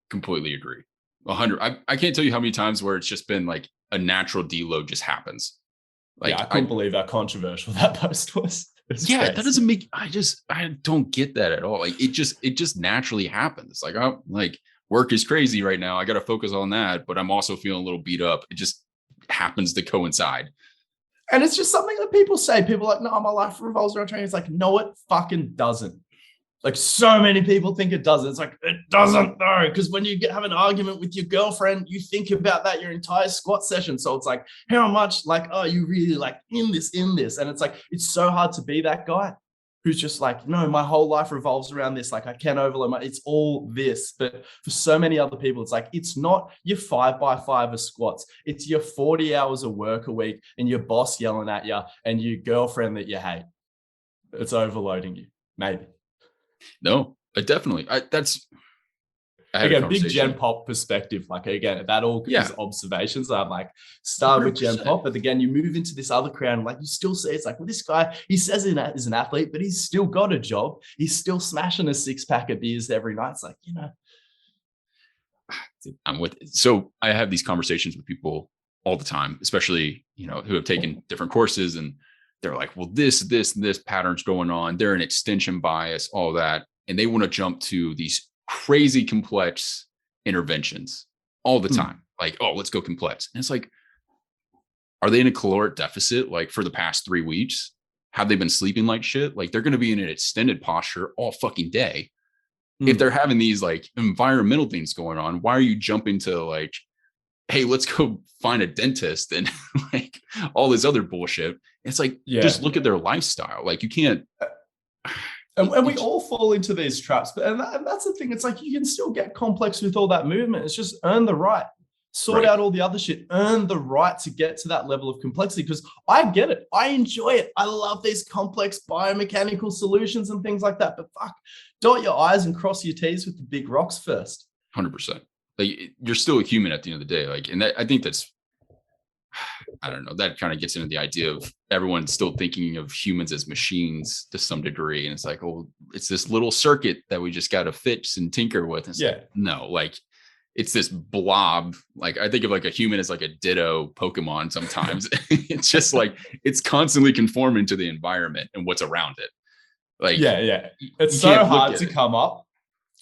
Completely agree. 100. I can't tell you how many times where it's just been like a natural deload just happens. Like, yeah, I couldn't believe how controversial that post was. Yeah, crazy. That doesn't make. I don't get that at all. Like it just naturally happens. It's like, oh, like work is crazy right now. I got to focus on that, but I'm also feeling a little beat up. It just happens to coincide. And it's just something that people say. People are like, no, my life revolves around training. It's like, no, it fucking doesn't. Like so many people think it doesn't. It's like, it doesn't though. Because when you have an argument with your girlfriend, you think about that your entire squat session. So it's like, how much like, oh, you really like in this. And it's like, it's so hard to be that guy who's just like, no, my whole life revolves around this. Like I can't overload it's all this. But for so many other people, it's like, it's not your 5x5 of squats. It's your 40 hours of work a week and your boss yelling at you and your girlfriend that you hate. It's overloading you, maybe. No, definitely. Again, big Gen Pop perspective. Like again, that all is observations. I'm like, start with Gen Pop, but again, you move into this other crowd, and like you still see it's like, well, this guy, he says he's an athlete, but he's still got a job. He's still smashing a 6-pack of beers every night. It's like, I'm with it. So I have these conversations with people all the time, especially, who have taken different courses and they're like, well, this pattern's going on. They're an extension bias, all that. And they want to jump to these crazy complex interventions all the time. like, oh, let's go complex. And it's like, are they in a caloric deficit like for the past 3 weeks? Have they been sleeping like shit? Like they're going to be in an extended posture all fucking day. If they're having these like environmental things going on, why are you jumping to like, hey, let's go find a dentist and like all this other bullshit? It's like, just look at their lifestyle. Like you can't. And we all fall into these traps. But and that's the thing. It's like you can still get complex with all that movement. It's just earn the right. Sort out all the other shit. Earn the right to get to that level of complexity. Because I get it. I enjoy it. I love these complex biomechanical solutions and things like that. But fuck, dot your I's and cross your T's with the big rocks first. 100%. Like you're still a human at the end of the day. Like, and that, I think that's, I don't know, that kind of gets into the idea of everyone still thinking of humans as machines to some degree. And it's like, oh, it's this little circuit that we just got to fix and tinker with. And like, no, like it's this blob. Like I think of like a human as like a ditto Pokemon sometimes. It's just like, it's constantly conforming to the environment and what's around it. Like, it's so hard to come up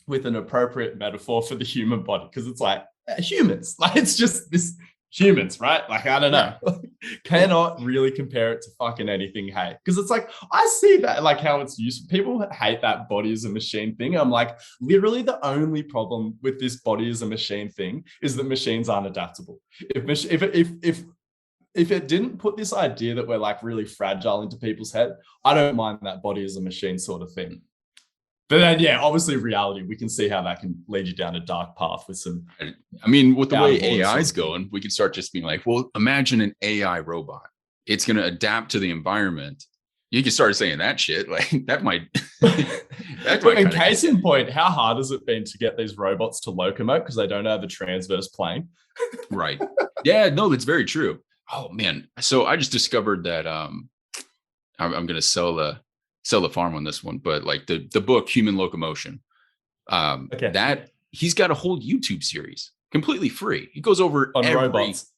with an appropriate metaphor for the human body. Cause it's like humans, like it's just this humans, right? Like, I don't know, cannot really compare it to fucking anything. Hey, because it's like, I see that, like how it's useful. People hate that body as a machine thing. I'm like, literally the only problem with this body as a machine thing is that machines aren't adaptable. If it didn't put this idea that we're like really fragile into people's head, I don't mind that body as a machine sort of thing. But then, obviously reality, we can see how that can lead you down a dark path with some. I mean, with the way AI is going, we can start just being like, well, imagine an AI robot. It's going to adapt to the environment. You can start saying that shit. Like that might. In case in point, how hard has it been to get these robots to locomote because they don't have a transverse plane? Right. Yeah, no, that's very true. Oh man. So I just discovered that I'm going to sell the farm on this one, but like the book Human Locomotion, that he's got a whole YouTube series completely free. He goes over on robots.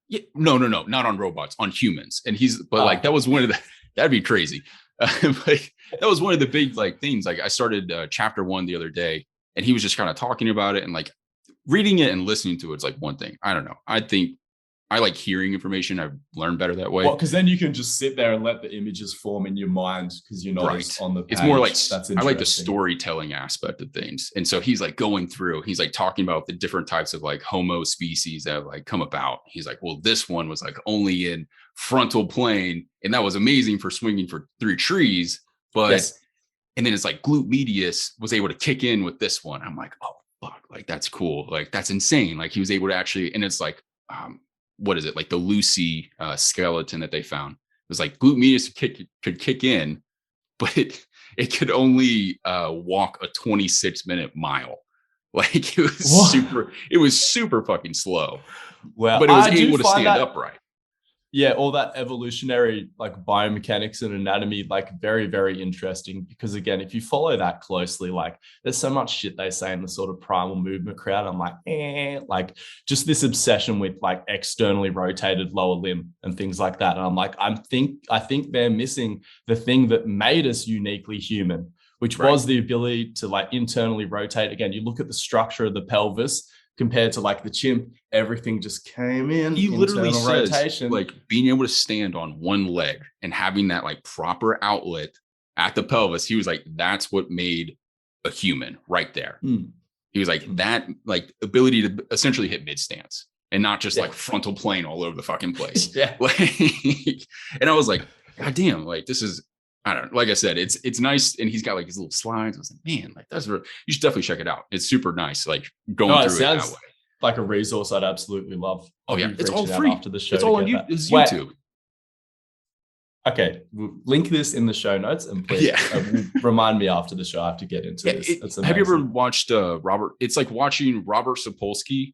Yeah, no, not on robots, on humans. And like that was one of the, that'd be crazy. Like that was one of the big like things. Like I started chapter 1 the other day, and he was just kind of talking about it, and like reading it and listening to it's like one thing. I don't know. I think I like hearing information. I've learned better that way. Well, because then you can just sit there and let the images form in your mind because you're not on the page. It's more like, I like the storytelling aspect of things. And so he's like going through, he's like talking about the different types of like homo species that have like come about. He's like, well, this one was like only in frontal plane. And that was amazing for swinging through trees. But, and then it's like glute medius was able to kick in with this one. I'm like, oh, fuck, like that's cool. Like that's insane. Like he was able to actually, and it's like, what is it, like the Lucy skeleton that they found? It was like glute medius could kick in, but it could only walk a 26-minute mile. Like it was super fucking slow. Well, but it was able to stand upright. Yeah, all that evolutionary like biomechanics and anatomy, like very, very interesting. Because again, if you follow that closely, like there's so much shit they say in the sort of primal movement crowd. I'm like, like just this obsession with like externally rotated lower limb and things like that. And I'm like, I think they're missing the thing that made us uniquely human, which was the ability to like internally rotate. Again, you look at the structure of the pelvis compared to like the chimp, everything just came in. He literally says, rotation. Like being able to stand on one leg and having that like proper outlet at the pelvis. He was like, that's what made a human right there. He was like that, like ability to essentially hit mid stance and not just like frontal plane all over the fucking place. Like, and I was like, God damn, like this is, I don't know. Like I said, it's nice, and he's got like his little slides. I was like, man, like that's you should definitely check it out. It's super nice. Like going through it that way. Like a resource I'd absolutely love. Oh yeah, it's all free after the show. It's all on YouTube. Okay, we'll link this in the show notes, and please remind me after the show. I have to get into this. Have you ever watched Robert? It's like watching Robert Sapolsky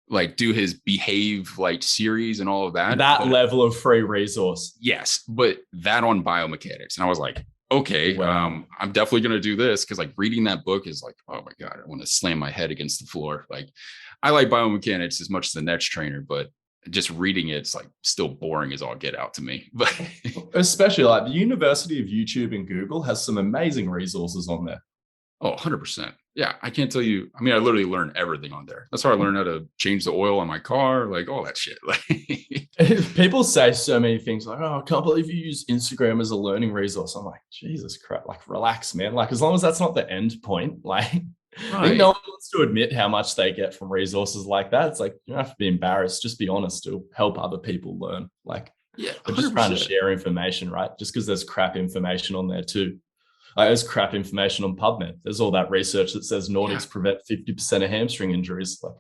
like do his Behave like series and all of that. That level of free resource. Yes, but that on biomechanics. And I was like, okay, I'm definitely going to do this, because like reading that book is like, oh my God, I want to slam my head against the floor. Like I like biomechanics as much as the next trainer, but just reading it's like still boring as all get out to me. But especially like the University of YouTube and Google has some amazing resources on there. Oh, 100%. Yeah, I can't tell you. I mean, I literally learned everything on there. That's how I learned how to change the oil on my car, like all that shit. Like, People say so many things like, "Oh, I can't believe you use Instagram as a learning resource." I'm like, Jesus Christ, like relax, man. Like as long as that's not the end point, like I think no right. one wants to admit how much they get from resources like that. It's like you don't have to be embarrassed. Just be honest to help other people learn. Like Yeah, we're just trying to 100%. share information, right? Just because there's crap information on there too. Like, there's crap information on PubMed. There's all that research that says Yeah. Nordics prevent 50% of hamstring injuries. Like,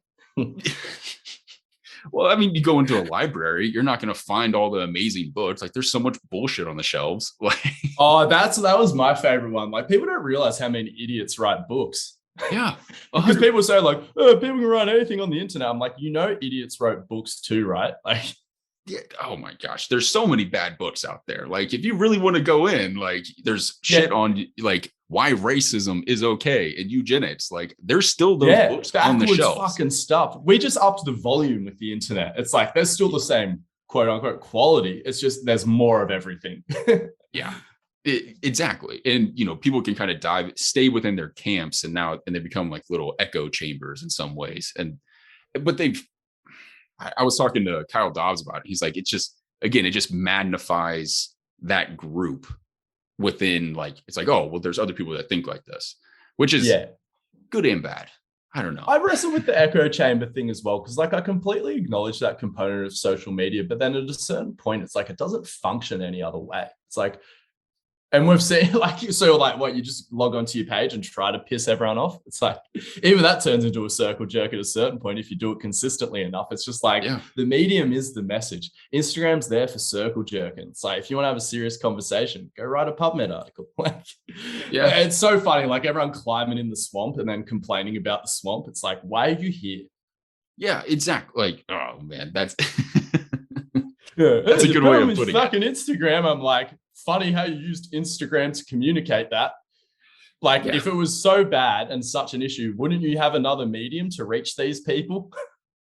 Well, I mean, you go into a library, you're not going to find all the amazing books. Like, there's so much bullshit on the shelves. Like, oh, that was my favorite one. Like people don't realize how many idiots write books. yeah, Because people say like, oh, people can write anything on the internet. I'm like, idiots wrote books too, right? Like, yeah. Oh my gosh, there's so many bad books out there. Like, if you really want to go in, like, there's yeah, shit on like why racism is okay and eugenics. Like, there's still those yeah, books on the backwards shelves. fucking stuff. We just upped the volume with the internet. It's like there's still the same quote unquote quality. It's just there's more of everything. Yeah, exactly. And people can kind of stay within their camps, and they become like little echo chambers in some ways. But I was talking to Kyle Dobbs about it. He's like, it's just, again, it just magnifies that group within, like, it's like, oh, well, there's other people that think like this, which is Yeah. good and bad. I don't know. I wrestle with the echo chamber thing as well, because like I completely acknowledge that component of social media, but then at a certain point, it's like it doesn't function any other way. It's like, and we've seen like what you just log onto your page and try to piss everyone off. It's like even that turns into a circle jerk at a certain point if you do it consistently enough. It's just like the medium is the message. Instagram's there for circle jerking. It's like if you want to have a serious conversation, go write a PubMed article. Like, Yeah. it's so funny. Like everyone climbing in the swamp and then complaining about the swamp. It's like, why are you here? Yeah, exactly. Like, oh man, that's That's a good way of putting it. Fucking Instagram. I'm like, funny how you used Instagram to communicate that. Like, if it was so bad and such an issue, wouldn't you have another medium to reach these people?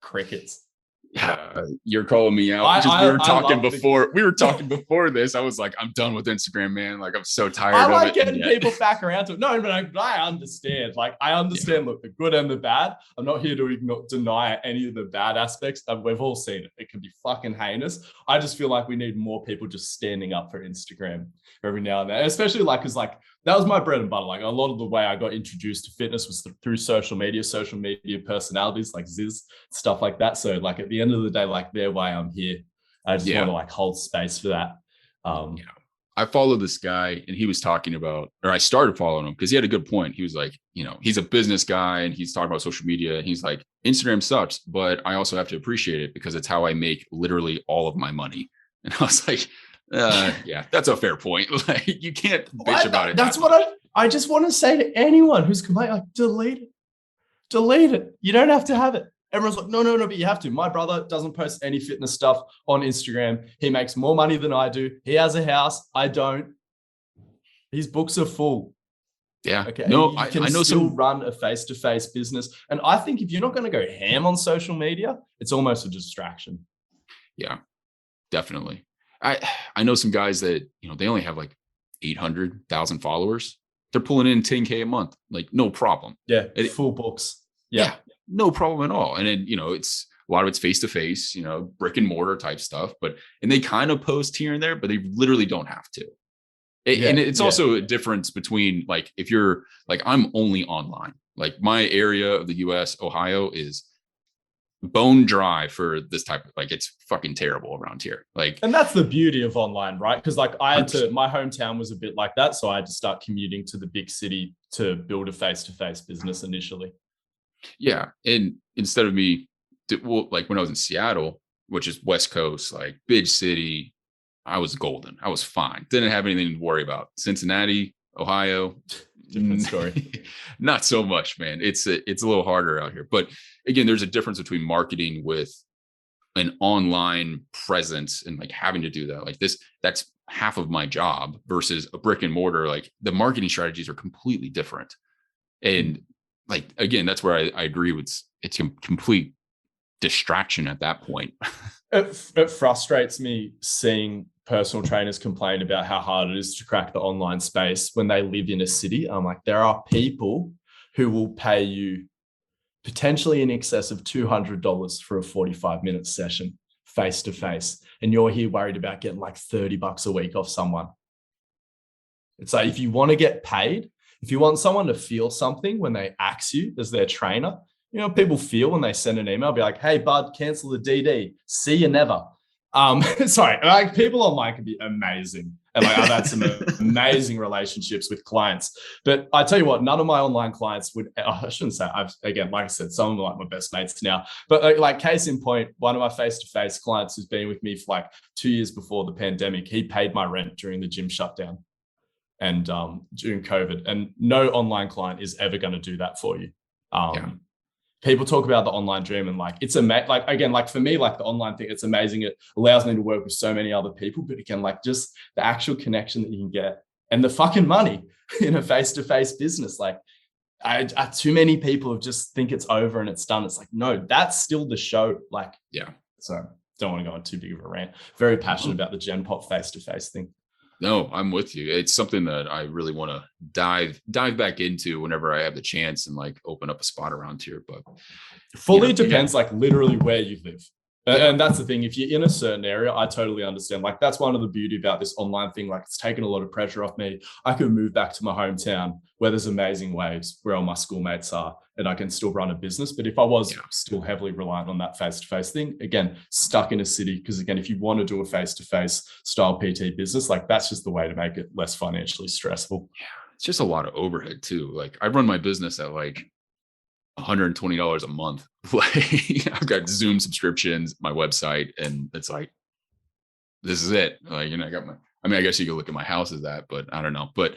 Crickets. Yeah, you're calling me out. We were talking before. We were talking before this. I was like, I'm done with Instagram, man. Like, I'm so tired of it. I like getting people back around to it. No, but I understand. Like, I understand, look, the good and the bad. I'm not here to deny any of the bad aspects. We've all seen it. It can be fucking heinous. I just feel like we need more people just standing up for Instagram every now and then, especially like, because like, that was my bread and butter. Like a lot of the way I got introduced to fitness was through social media personalities like Ziz, stuff like that. So like at the end of the day, like they're why I'm here. I just want to like hold space for that. I follow this guy and he was talking about, or I started following him because he had a good point. He was like, he's a business guy and he's talking about social media. And he's like, Instagram sucks, but I also have to appreciate it because it's how I make literally all of my money. And I was like, yeah, that's a fair point. Like, you can't bitch about it. That's what I just want to say to anyone who's complaining, like, delete it. You don't have to have it. Everyone's like, no, but you have to. My brother doesn't post any fitness stuff on Instagram. He makes more money than I do. He has a house. I don't. His books are full. Yeah. Okay. No, I know still run a face-to-face business. And I think if you're not going to go ham on social media, it's almost a distraction. Yeah, definitely. I know some guys that, they only have like 800,000 followers. They're pulling in 10K a month, like no problem. Yeah. Full books. Yeah. No problem at all. And then, it's a lot of it's face to face, brick and mortar type stuff, and they kind of post here and there, but they literally don't have to. And it's also a difference between like, if you're like, I'm only online, like my area of the US, Ohio is bone dry for this type of, like, it's fucking terrible around here. Like, and that's the beauty of online, right? Because like my hometown was a bit like that. So I had to start commuting to the big city to build a face-to-face business initially. Yeah. And instead of me, like when I was in Seattle, which is West Coast, like big city, I was golden. I was fine. Didn't have anything to worry about. Cincinnati, Ohio, different story. Not so much, man. It's a little harder out here. But again, there's a difference between marketing with an online presence and like having to do that. Like that's half of my job versus a brick and mortar. Like the marketing strategies are completely different. And like, again, that's where I agree with it's a complete distraction at that point. It frustrates me seeing personal trainers complain about how hard it is to crack the online space when they live in a city. I'm like, there are people who will pay you potentially in excess of $200 for a 45-minute session face to face. And you're here worried about getting like $30 a week off someone. It's like, if you want to get paid, if you want someone to feel something when they axe you as their trainer, you know, people feel when they send an email, be like, hey, bud, cancel the DD. See you never. Sorry, like people online can be amazing. And like I've had some amazing relationships with clients. But I tell you what, none of my online clients would, I shouldn't say, again, like I said, some of them are like my best mates now. But like case in point, one of my face-to-face clients who's been with me for like 2 years before the pandemic, he paid my rent during the gym shutdown and during COVID. And no online client is ever going to do that for you. People talk about the online dream and like, it's like, again, like for me, like the online thing, it's amazing. It allows me to work with so many other people, but again, like just the actual connection that you can get and the fucking money in a face-to-face business. Like too many people have just think it's over and it's done. It's like, no, that's still the show. Like, yeah. So don't want to go on too big of a rant. Very passionate about the Gen Pop face-to-face thing. No, I'm with you. It's something that I really want to dive back into whenever I have the chance and like open up a spot around here. But fully depends like literally where you live. And that's the thing. If you're in a certain area, I totally understand. Like that's one of the beauty about this online thing. Like it's taken a lot of pressure off me. I could move back to my hometown where there's amazing waves, where all my schoolmates are, and I can still run a business. But if I was still heavily reliant on that face-to-face thing, again, stuck in a city, because again, if you want to do a face-to-face style PT business, like that's just the way to make it less financially stressful. Yeah, it's just a lot of overhead too. Like I run my business at like $120 a month. Like I've got Zoom subscriptions, my website, and it's like, this is it. Like, you know, I guess you could look at my house as that, but I don't know. But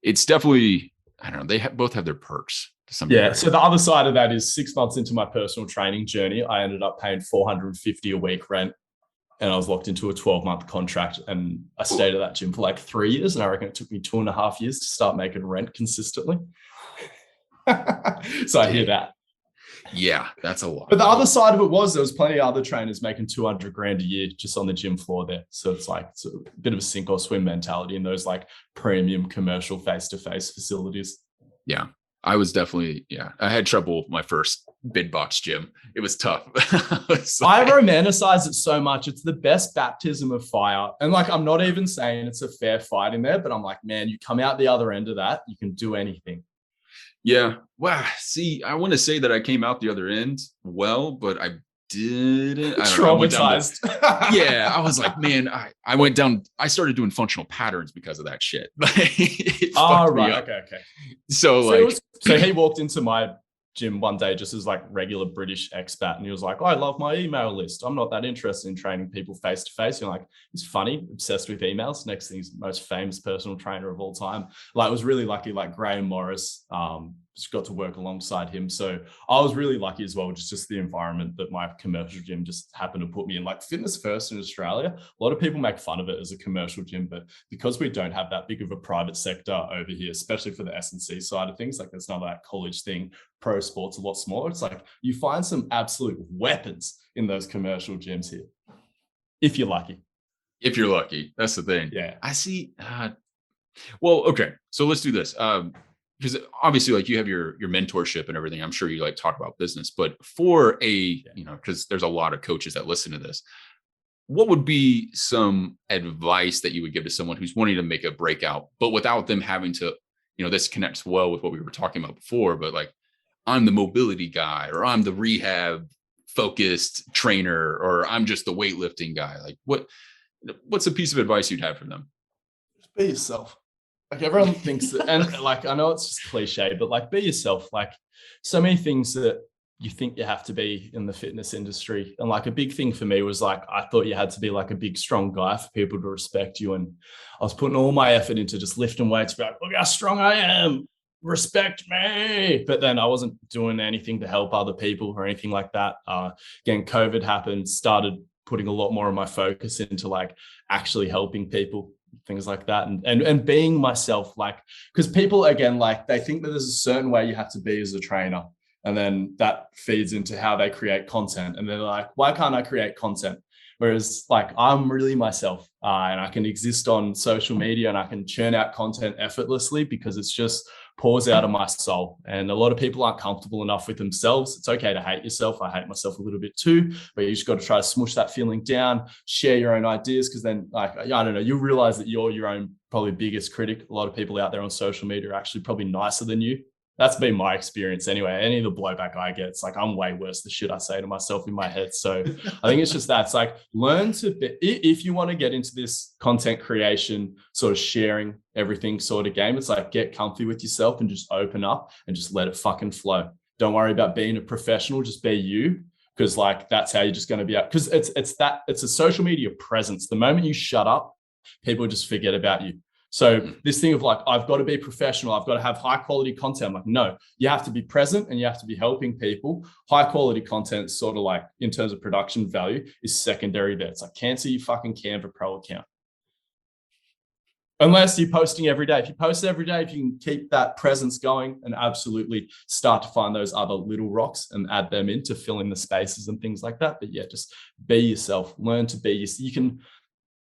it's definitely, I don't know. They both have their perks to some degree. So the other side of that is 6 months into my personal training journey, I ended up paying $450 a week rent. And I was locked into a 12-month contract, and I stayed at that gym for like 3 years. And I reckon it took me 2.5 years to start making rent consistently. So I hear that. Yeah, that's a lot. But the other side of it was there was plenty of other trainers making 200 grand a year just on the gym floor there. So it's like it's a bit of a sink or swim mentality in those like premium commercial face-to-face facilities. Yeah, I was definitely, I had trouble with my first bid box gym. It was tough. I romanticize it so much. It's the best baptism of fire. And like, I'm not even saying it's a fair fight in there, but I'm like, man, you come out the other end of that, you can do anything. Yeah. Wow. See, I want to say that I came out the other end well, but I didn't. Traumatized. I was like, man, I went down. I started doing functional patterns because of that shit. Okay. So he walked into my gym one day just as like regular British expat, and he was like, I love my email list. I'm not that interested in training people face to face. You're like, he's funny, obsessed with emails. Next thing, he's the most famous personal trainer of all time. Like, I was really lucky. Like Graham Morris, just got to work alongside him. So I was really lucky as well. Just the environment that my commercial gym just happened to put me in. Like Fitness First in Australia, a lot of people make fun of it as a commercial gym, but because we don't have that big of a private sector over here, especially for the S&C side of things, like it's not that college thing. Pro sport's a lot smaller. It's like you find some absolute weapons in those commercial gyms here, if you're lucky. If you're lucky, that's the thing. Yeah, I see. Well, okay, so let's do this. Because obviously, like you have your mentorship and everything. I'm sure you like talk about business, but for because there's a lot of coaches that listen to this. What would be some advice that you would give to someone who's wanting to make a breakout, but without them having to, this connects well with what we were talking about before, but like, I'm the mobility guy, or I'm the rehab focused trainer, or I'm just the weightlifting guy. Like what's a piece of advice you'd have for them? Just be yourself. Like everyone thinks that, and like, I know it's just cliche, but like be yourself. Like so many things that you think you have to be in the fitness industry. And like a big thing for me was like, I thought you had to be like a big, strong guy for people to respect you. And I was putting all my effort into just lifting weights, be like, look how strong I am. Respect me. But then I wasn't doing anything to help other people or anything like that. Again, COVID happened, started putting a lot more of my focus into like actually helping people, things like that. And being myself, like, because people, again, like they think that there's a certain way you have to be as a trainer. And then that feeds into how they create content. And they're like, why can't I create content? Whereas like I'm really myself, and I can exist on social media and I can churn out content effortlessly because it's just pours out of my soul. And a lot of people aren't comfortable enough with themselves. It's okay to hate yourself. I hate myself a little bit too, but you just got to try to smush that feeling down, share your own ideas. Cause then like, I don't know, you realize that you're your own probably biggest critic. A lot of people out there on social media are actually probably nicer than you. That's been my experience anyway. Any of the blowback I get, it's like I'm way worse the shit I say to myself in my head. So I think it's just that. It's like learn to be, if you want to get into this content creation, sort of sharing everything sort of game, it's like get comfy with yourself and just open up and just let it fucking flow. Don't worry about being a professional, just be you. Because like that's how you're just going to be out. Because it's a social media presence. The moment you shut up, people just forget about you. So this thing of like, I've got to be professional, I've got to have high quality content. I'm like, no, you have to be present and you have to be helping people. High quality content is sort of like, in terms of production value, is secondary there. It's like, cancel your fucking Canva Pro account. Unless you're posting every day. If you post every day, if you can keep that presence going and absolutely start to find those other little rocks and add them in to fill in the spaces and things like that. But yeah, just be yourself, learn to be yourself. You can,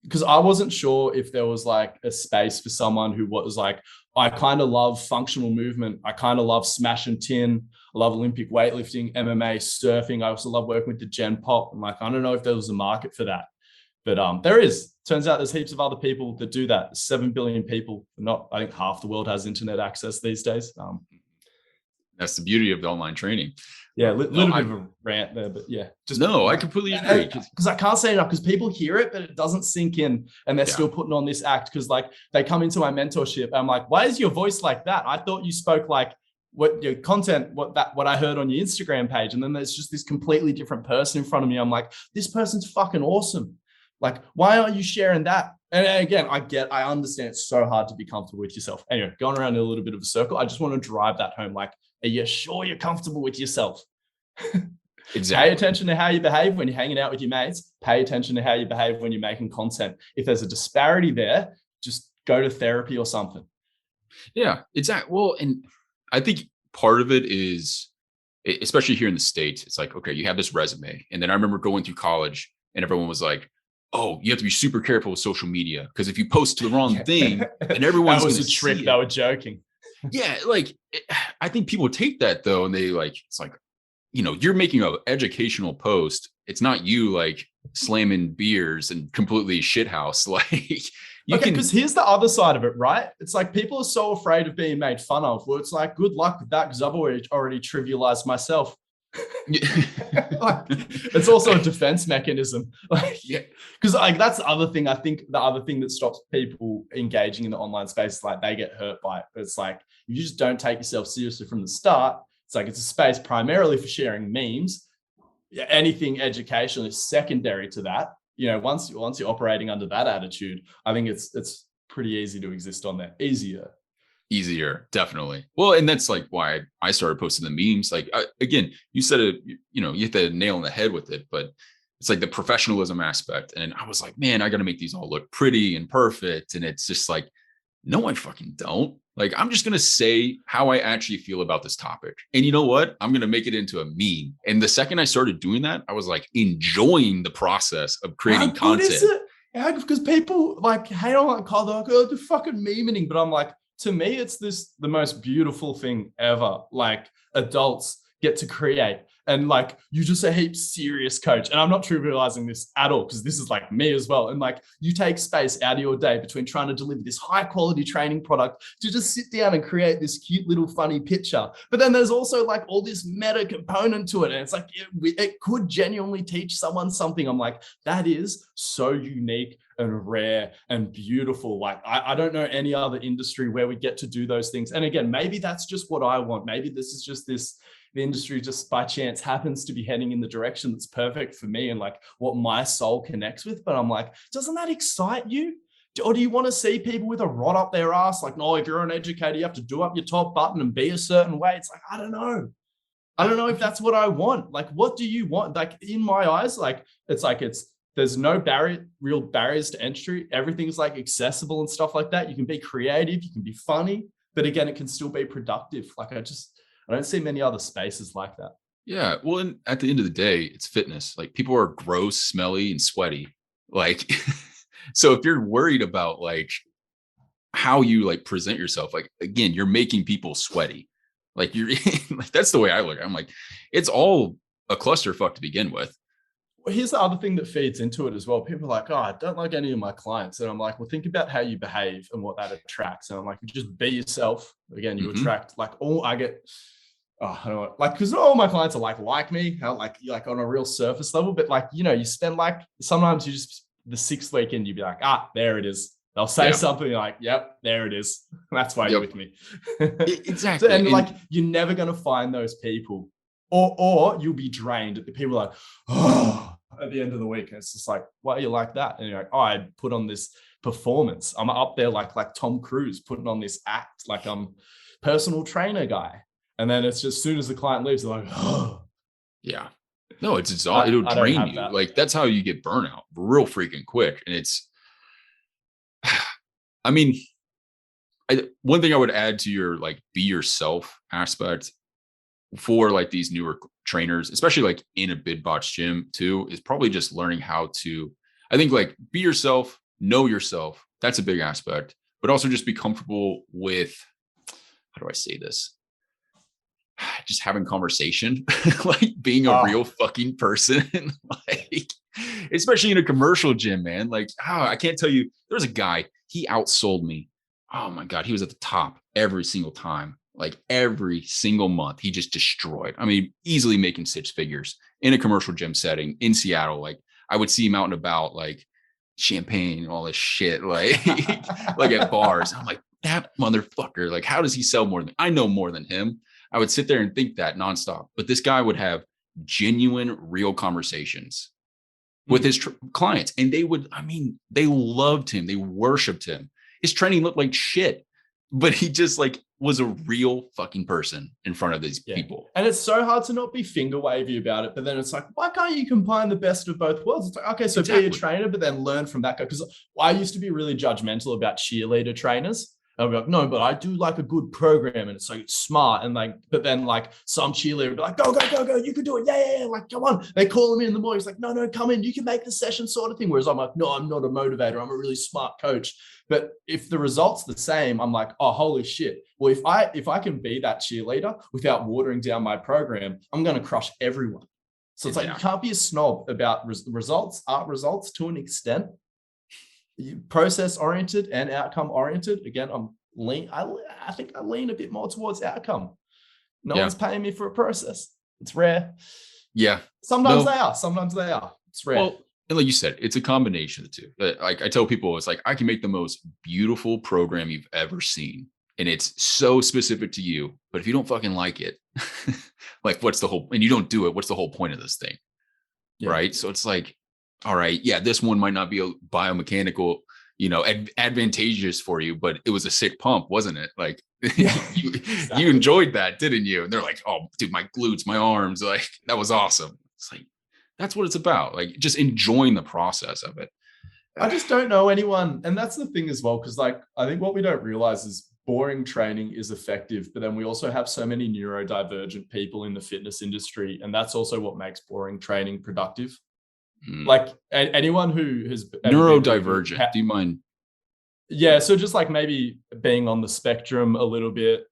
because I wasn't sure if there was like a space for someone who was like, I kind of love functional movement. I kind of love smash and tin. I love Olympic weightlifting, MMA, surfing. I also love working with the Gen Pop. I'm like, I don't know if there was a market for that, but there is. Turns out there's heaps of other people that do that. 7 billion people. Not, I think half the world has internet access these days. That's the beauty of the online training. Yeah, a little bit of a rant there, but yeah. Just no, I completely agree. Because I can't say enough, because people hear it, but it doesn't sink in, and they're still putting on this act. Because like they come into my mentorship, I'm like, why is your voice like that? I thought you spoke like what your content, what I heard on your Instagram page, and then there's just this completely different person in front of me. I'm like, this person's fucking awesome. Like, why aren't you sharing that? And again, I understand it's so hard to be comfortable with yourself. Anyway, going around in a little bit of a circle, I just want to drive that home. Like, are you sure you're comfortable with yourself? Exactly. Pay attention to how you behave when you're hanging out with your mates. Pay attention to how you behave when you're making content. If there's a disparity there, just go to therapy or something. Yeah, exactly. Well, and I think part of it is, especially here in the States, it's like, okay, you have this resume. And then I remember going through college and everyone was like, oh, you have to be super careful with social media because if you post the wrong thing, and everyone's that was a trick. They were joking. Yeah, like I think people take that though, and they like, it's like, you know, you're making an educational post. It's not you like slamming beers and completely shithouse. Like you can, because here's the other side of it, right? It's like people are so afraid of being made fun of. Well, it's like, good luck with that, because I've already trivialized myself. Like, it's also a defense mechanism. Like, yeah, because like that's the other thing. I think the other thing that stops people engaging in the online space is like they get hurt by it. But it's like you just don't take yourself seriously from the start. It's like it's a space primarily for sharing memes. Anything educational is secondary to that. You know, once you're operating under that attitude, I think it's pretty easy to exist on there. Easier, definitely. Well, and that's like why I started posting the memes. Like again, you said it, you know, you hit the nail on the head with it, but it's like the professionalism aspect. And I was like, man, I got to make these all look pretty and perfect. And it's just like, no, I fucking don't. Like, I'm just going to say how I actually feel about this topic. And you know what? I'm going to make it into a meme. And the second I started doing that, I was like enjoying the process of creating content. Is it? Yeah, because people like hate on like, oh, the fucking memeing. But I'm like, to me, it's the most beautiful thing ever. Like adults get to create. And like, you just a heap serious coach. And I'm not trivializing this at all, because this is like me as well. And like, you take space out of your day between trying to deliver this high quality training product to just sit down and create this cute little funny picture. But then there's also like all this meta component to it. And it's like, it could genuinely teach someone something. I'm like, that is so unique and rare and beautiful. Like, I don't know any other industry where we get to do those things. And again, maybe that's just what I want. Maybe this is just the industry just by chance happens to be heading in the direction that's perfect for me and like what my soul connects with. But I'm like, doesn't that excite you? Or do you want to see people with a rod up their ass? Like, no, if you're an educator, you have to do up your top button and be a certain way. It's like, I don't know if that's what I want. Like, what do you want? Like in my eyes, like, there's no real barriers to entry. Everything's like accessible and stuff like that. You can be creative, you can be funny, but again, it can still be productive. Like I don't see many other spaces like that. Yeah. Well, and at the end of the day, it's fitness. Like people are gross, smelly, and sweaty. Like, so if you're worried about like how you like present yourself, like again, you're making people sweaty. Like you're like that's the way I look. I'm like, it's all a clusterfuck to begin with. Well, here's the other thing that feeds into it as well. People are like, oh, I don't like any of my clients. And I'm like, well, think about how you behave and what that attracts. And I'm like, just be yourself. Again, you attract like all I get. Oh, I don't know, like, because not all my clients are like me, how like on a real surface level, but like, you spend like sometimes you just the 6th weekend, you'd be like, there it is. They'll say something, you're like, yep, there it is. That's why you're with me. Exactly. So, and like, you're never going to find those people, or you'll be drained. The people are like, oh, at the end of the week. And it's just like, why are you like that? And you're like, oh, I put on this performance. I'm up there like Tom Cruise putting on this act, like I'm personal trainer guy. And then it's just as soon as the client leaves, they're like, oh. Yeah. No, it's all it'll drain you. That. Like that's how you get burnout real freaking quick. And it's I mean, one thing I would add to your like be yourself aspect for like these newer trainers, especially like in a bid botch gym too, is probably just learning how to, I think like be yourself, know yourself. That's a big aspect, but also just be comfortable with, how do I say this? Just having conversation, like being a real fucking person, like especially in a commercial gym, man. Like, I can't tell you, there was a guy, he outsold me. Oh my God, he was at the top every single time, like every single month. He just destroyed. I mean, easily making 6 figures in a commercial gym setting in Seattle. Like, I would see him out and about, like champagne and all this shit, like, like at bars. I'm like, that motherfucker, like, how does he sell more than I know more than him? I would sit there and think that nonstop. But this guy would have genuine, real conversations with his clients. And they would, I mean, they loved him. They worshiped him. His training looked like shit, but he just like was a real fucking person in front of these people. And it's so hard to not be finger wavy about it. But then it's like, why can't you combine the best of both worlds? It's like, okay, so be a trainer, but then learn from that guy. Because I used to be really judgmental about cheerleader trainers. I'll be like, no, but I do like a good program and it's like smart. And like, but then like some cheerleader would be like, go, go, go, go, you can do it. Yeah. Like, come on. They call him in the morning. He's like, no, come in. You can make the session sort of thing. Whereas I'm like, no, I'm not a motivator. I'm a really smart coach. But if the result's the same, I'm like, oh, holy shit. Well, if I can be that cheerleader without watering down my program, I'm going to crush everyone. So it's like, you can't be a snob about results, art results to an extent. Process oriented and outcome oriented. Again, I'm lean. I think I lean a bit more towards outcome. No one's paying me for a process. It's rare. Yeah. Sometimes they are. It's rare. Well, and like you said, it's a combination of the two. Like I tell people, it's like I can make the most beautiful program you've ever seen. And it's so specific to you. But if you don't fucking like it, like what's the whole, and you don't do it, what's the whole point of this thing? Yeah. Right. So it's like, all right, yeah, this one might not be a biomechanical, advantageous for you, but it was a sick pump, wasn't it? Like you enjoyed that, didn't you? And they're like, oh, dude, my glutes, my arms, like that was awesome. It's like, that's what it's about. Like just enjoying the process of it. I just don't know anyone. And that's the thing as well. Cause like, I think what we don't realize is boring training is effective, but then we also have so many neurodivergent people in the fitness industry. And that's also what makes boring training productive. Like anyone who has neurodivergent, do you mind? Yeah, so just like maybe being on the spectrum a little bit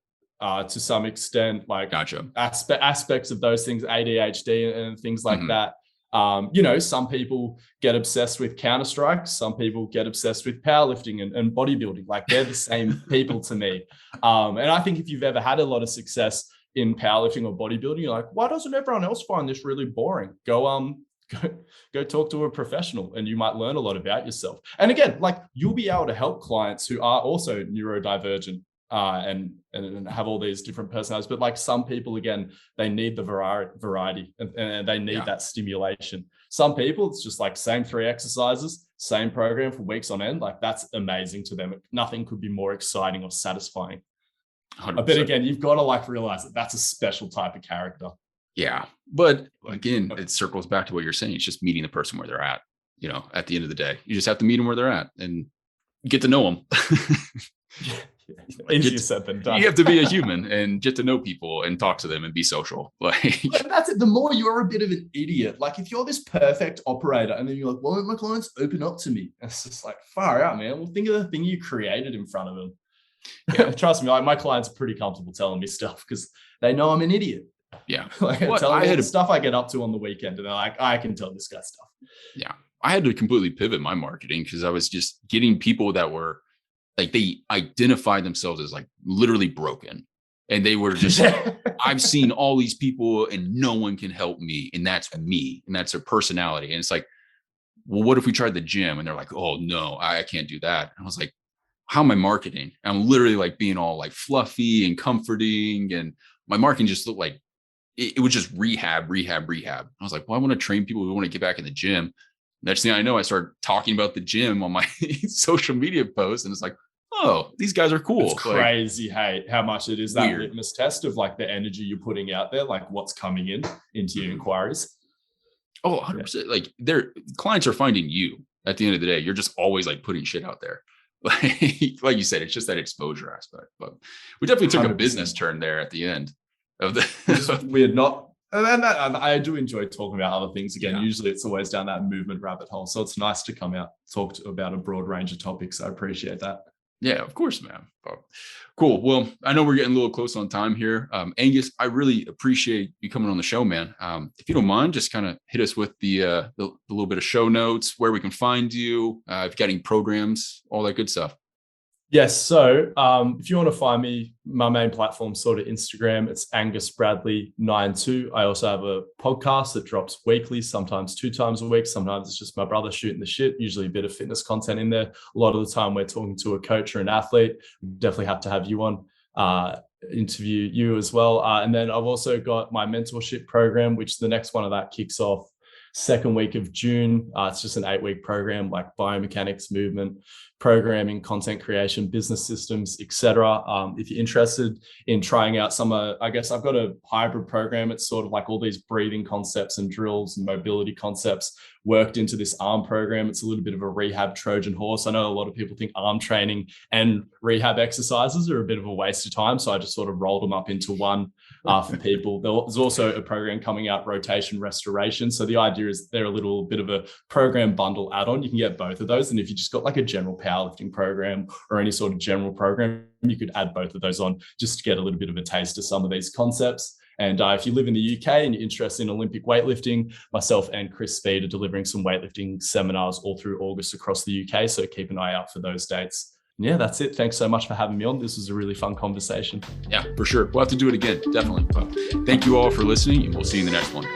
to some extent, like gotcha. Aspects of those things, ADHD and things like that. Some people get obsessed with Counter-Strike, some people get obsessed with powerlifting and bodybuilding. Like they're the same people to me. And I think if you've ever had a lot of success in powerlifting or bodybuilding, you're like, why doesn't everyone else find this really boring? Go talk to a professional and you might learn a lot about yourself. And again, like you'll be able to help clients who are also neurodivergent and have all these different personalities. But like some people, again, they need the variety and they need that stimulation. Some people, it's just like same 3 exercises, same program for weeks on end. Like that's amazing to them. Nothing could be more exciting or satisfying. 100%. But again, you've got to like realize that that's a special type of character. Yeah. But again, it circles back to what you're saying. It's just meeting the person where they're at, at the end of the day. You just have to meet them where they're at and get to know them. Easier said than done. You have to be a human and get to know people and talk to them and be social. Like that's it. The more you're a bit of an idiot. Like if you're this perfect operator and then you're like, why won't my clients open up to me? It's just like far out, man. Well, think of the thing you created in front of them. Yeah. Trust me, like, my clients are pretty comfortable telling me stuff because they know I'm an idiot. Yeah. Like I tell them the stuff I get up to on the weekend and they're like, I can tell this guy stuff. Yeah. I had to completely pivot my marketing because I was just getting people that were like, they identified themselves as like literally broken. And they were just like, I've seen all these people and no one can help me. And that's me. And that's their personality. And it's like, well, what if we tried the gym? And they're like, oh no, I can't do that. And I was like, how am I marketing? And I'm literally like being all like fluffy and comforting. And my marketing just looked like it was just rehab. I was like, well, I want to train people who want to get back in the gym. Next thing I know, I started talking about the gym on my social media posts. And it's like, oh, these guys are cool. It's crazy, hey, how much it is that weird litmus test of like the energy you're putting out there, like what's coming into your inquiries. Oh, 100%. Yeah. Like their clients are finding you at the end of the day. You're just always like putting shit out there. Like you said, it's just that exposure aspect. But we definitely took 100%. A business turn there at the end of the. We're not. And I do enjoy talking about other things again. Yeah. Usually it's always down that movement rabbit hole. So it's nice to come out, talk about a broad range of topics. I appreciate that. Yeah, of course, man. Cool. Well, I know we're getting a little close on time here. Angus, I really appreciate you coming on the show, man. If you don't mind, just kind of hit us with the little bit of show notes, where we can find you, if you've got any programs, all that good stuff. Yes. So if you want to find me, my main platform sort of Instagram, it's Angus Bradley 92. I also have a podcast that drops weekly, sometimes 2 times a week. Sometimes it's just my brother shooting the shit, usually a bit of fitness content in there. A lot of the time we're talking to a coach or an athlete. We definitely have to have you on, interview you as well. And then I've also got my mentorship program, which the next one of that kicks off second week of June. It's just an 8-week program, like biomechanics, movement, programming, content creation, business systems, etc. If you're interested in trying out some, I guess I've got a hybrid program. It's sort of like all these breathing concepts and drills and mobility concepts worked into this arm program. It's a little bit of a rehab Trojan horse. I know a lot of people think arm training and rehab exercises are a bit of a waste of time. So I just sort of rolled them up into one for people. There's also a program coming out, rotation restoration. So the idea is they're a little bit of a program bundle add-on. You can get both of those. And if you just got like a general powerlifting program or any sort of general program, you could add both of those on just to get a little bit of a taste of some of these concepts. And if you live in the UK and you're interested in Olympic weightlifting, myself and Chris Speed are delivering some weightlifting seminars all through August across the UK. So keep an eye out for those dates. Yeah, that's it. Thanks so much for having me on. This was a really fun conversation. Yeah, for sure. We'll have to do it again. Definitely. But thank you all for listening, and we'll see you in the next one.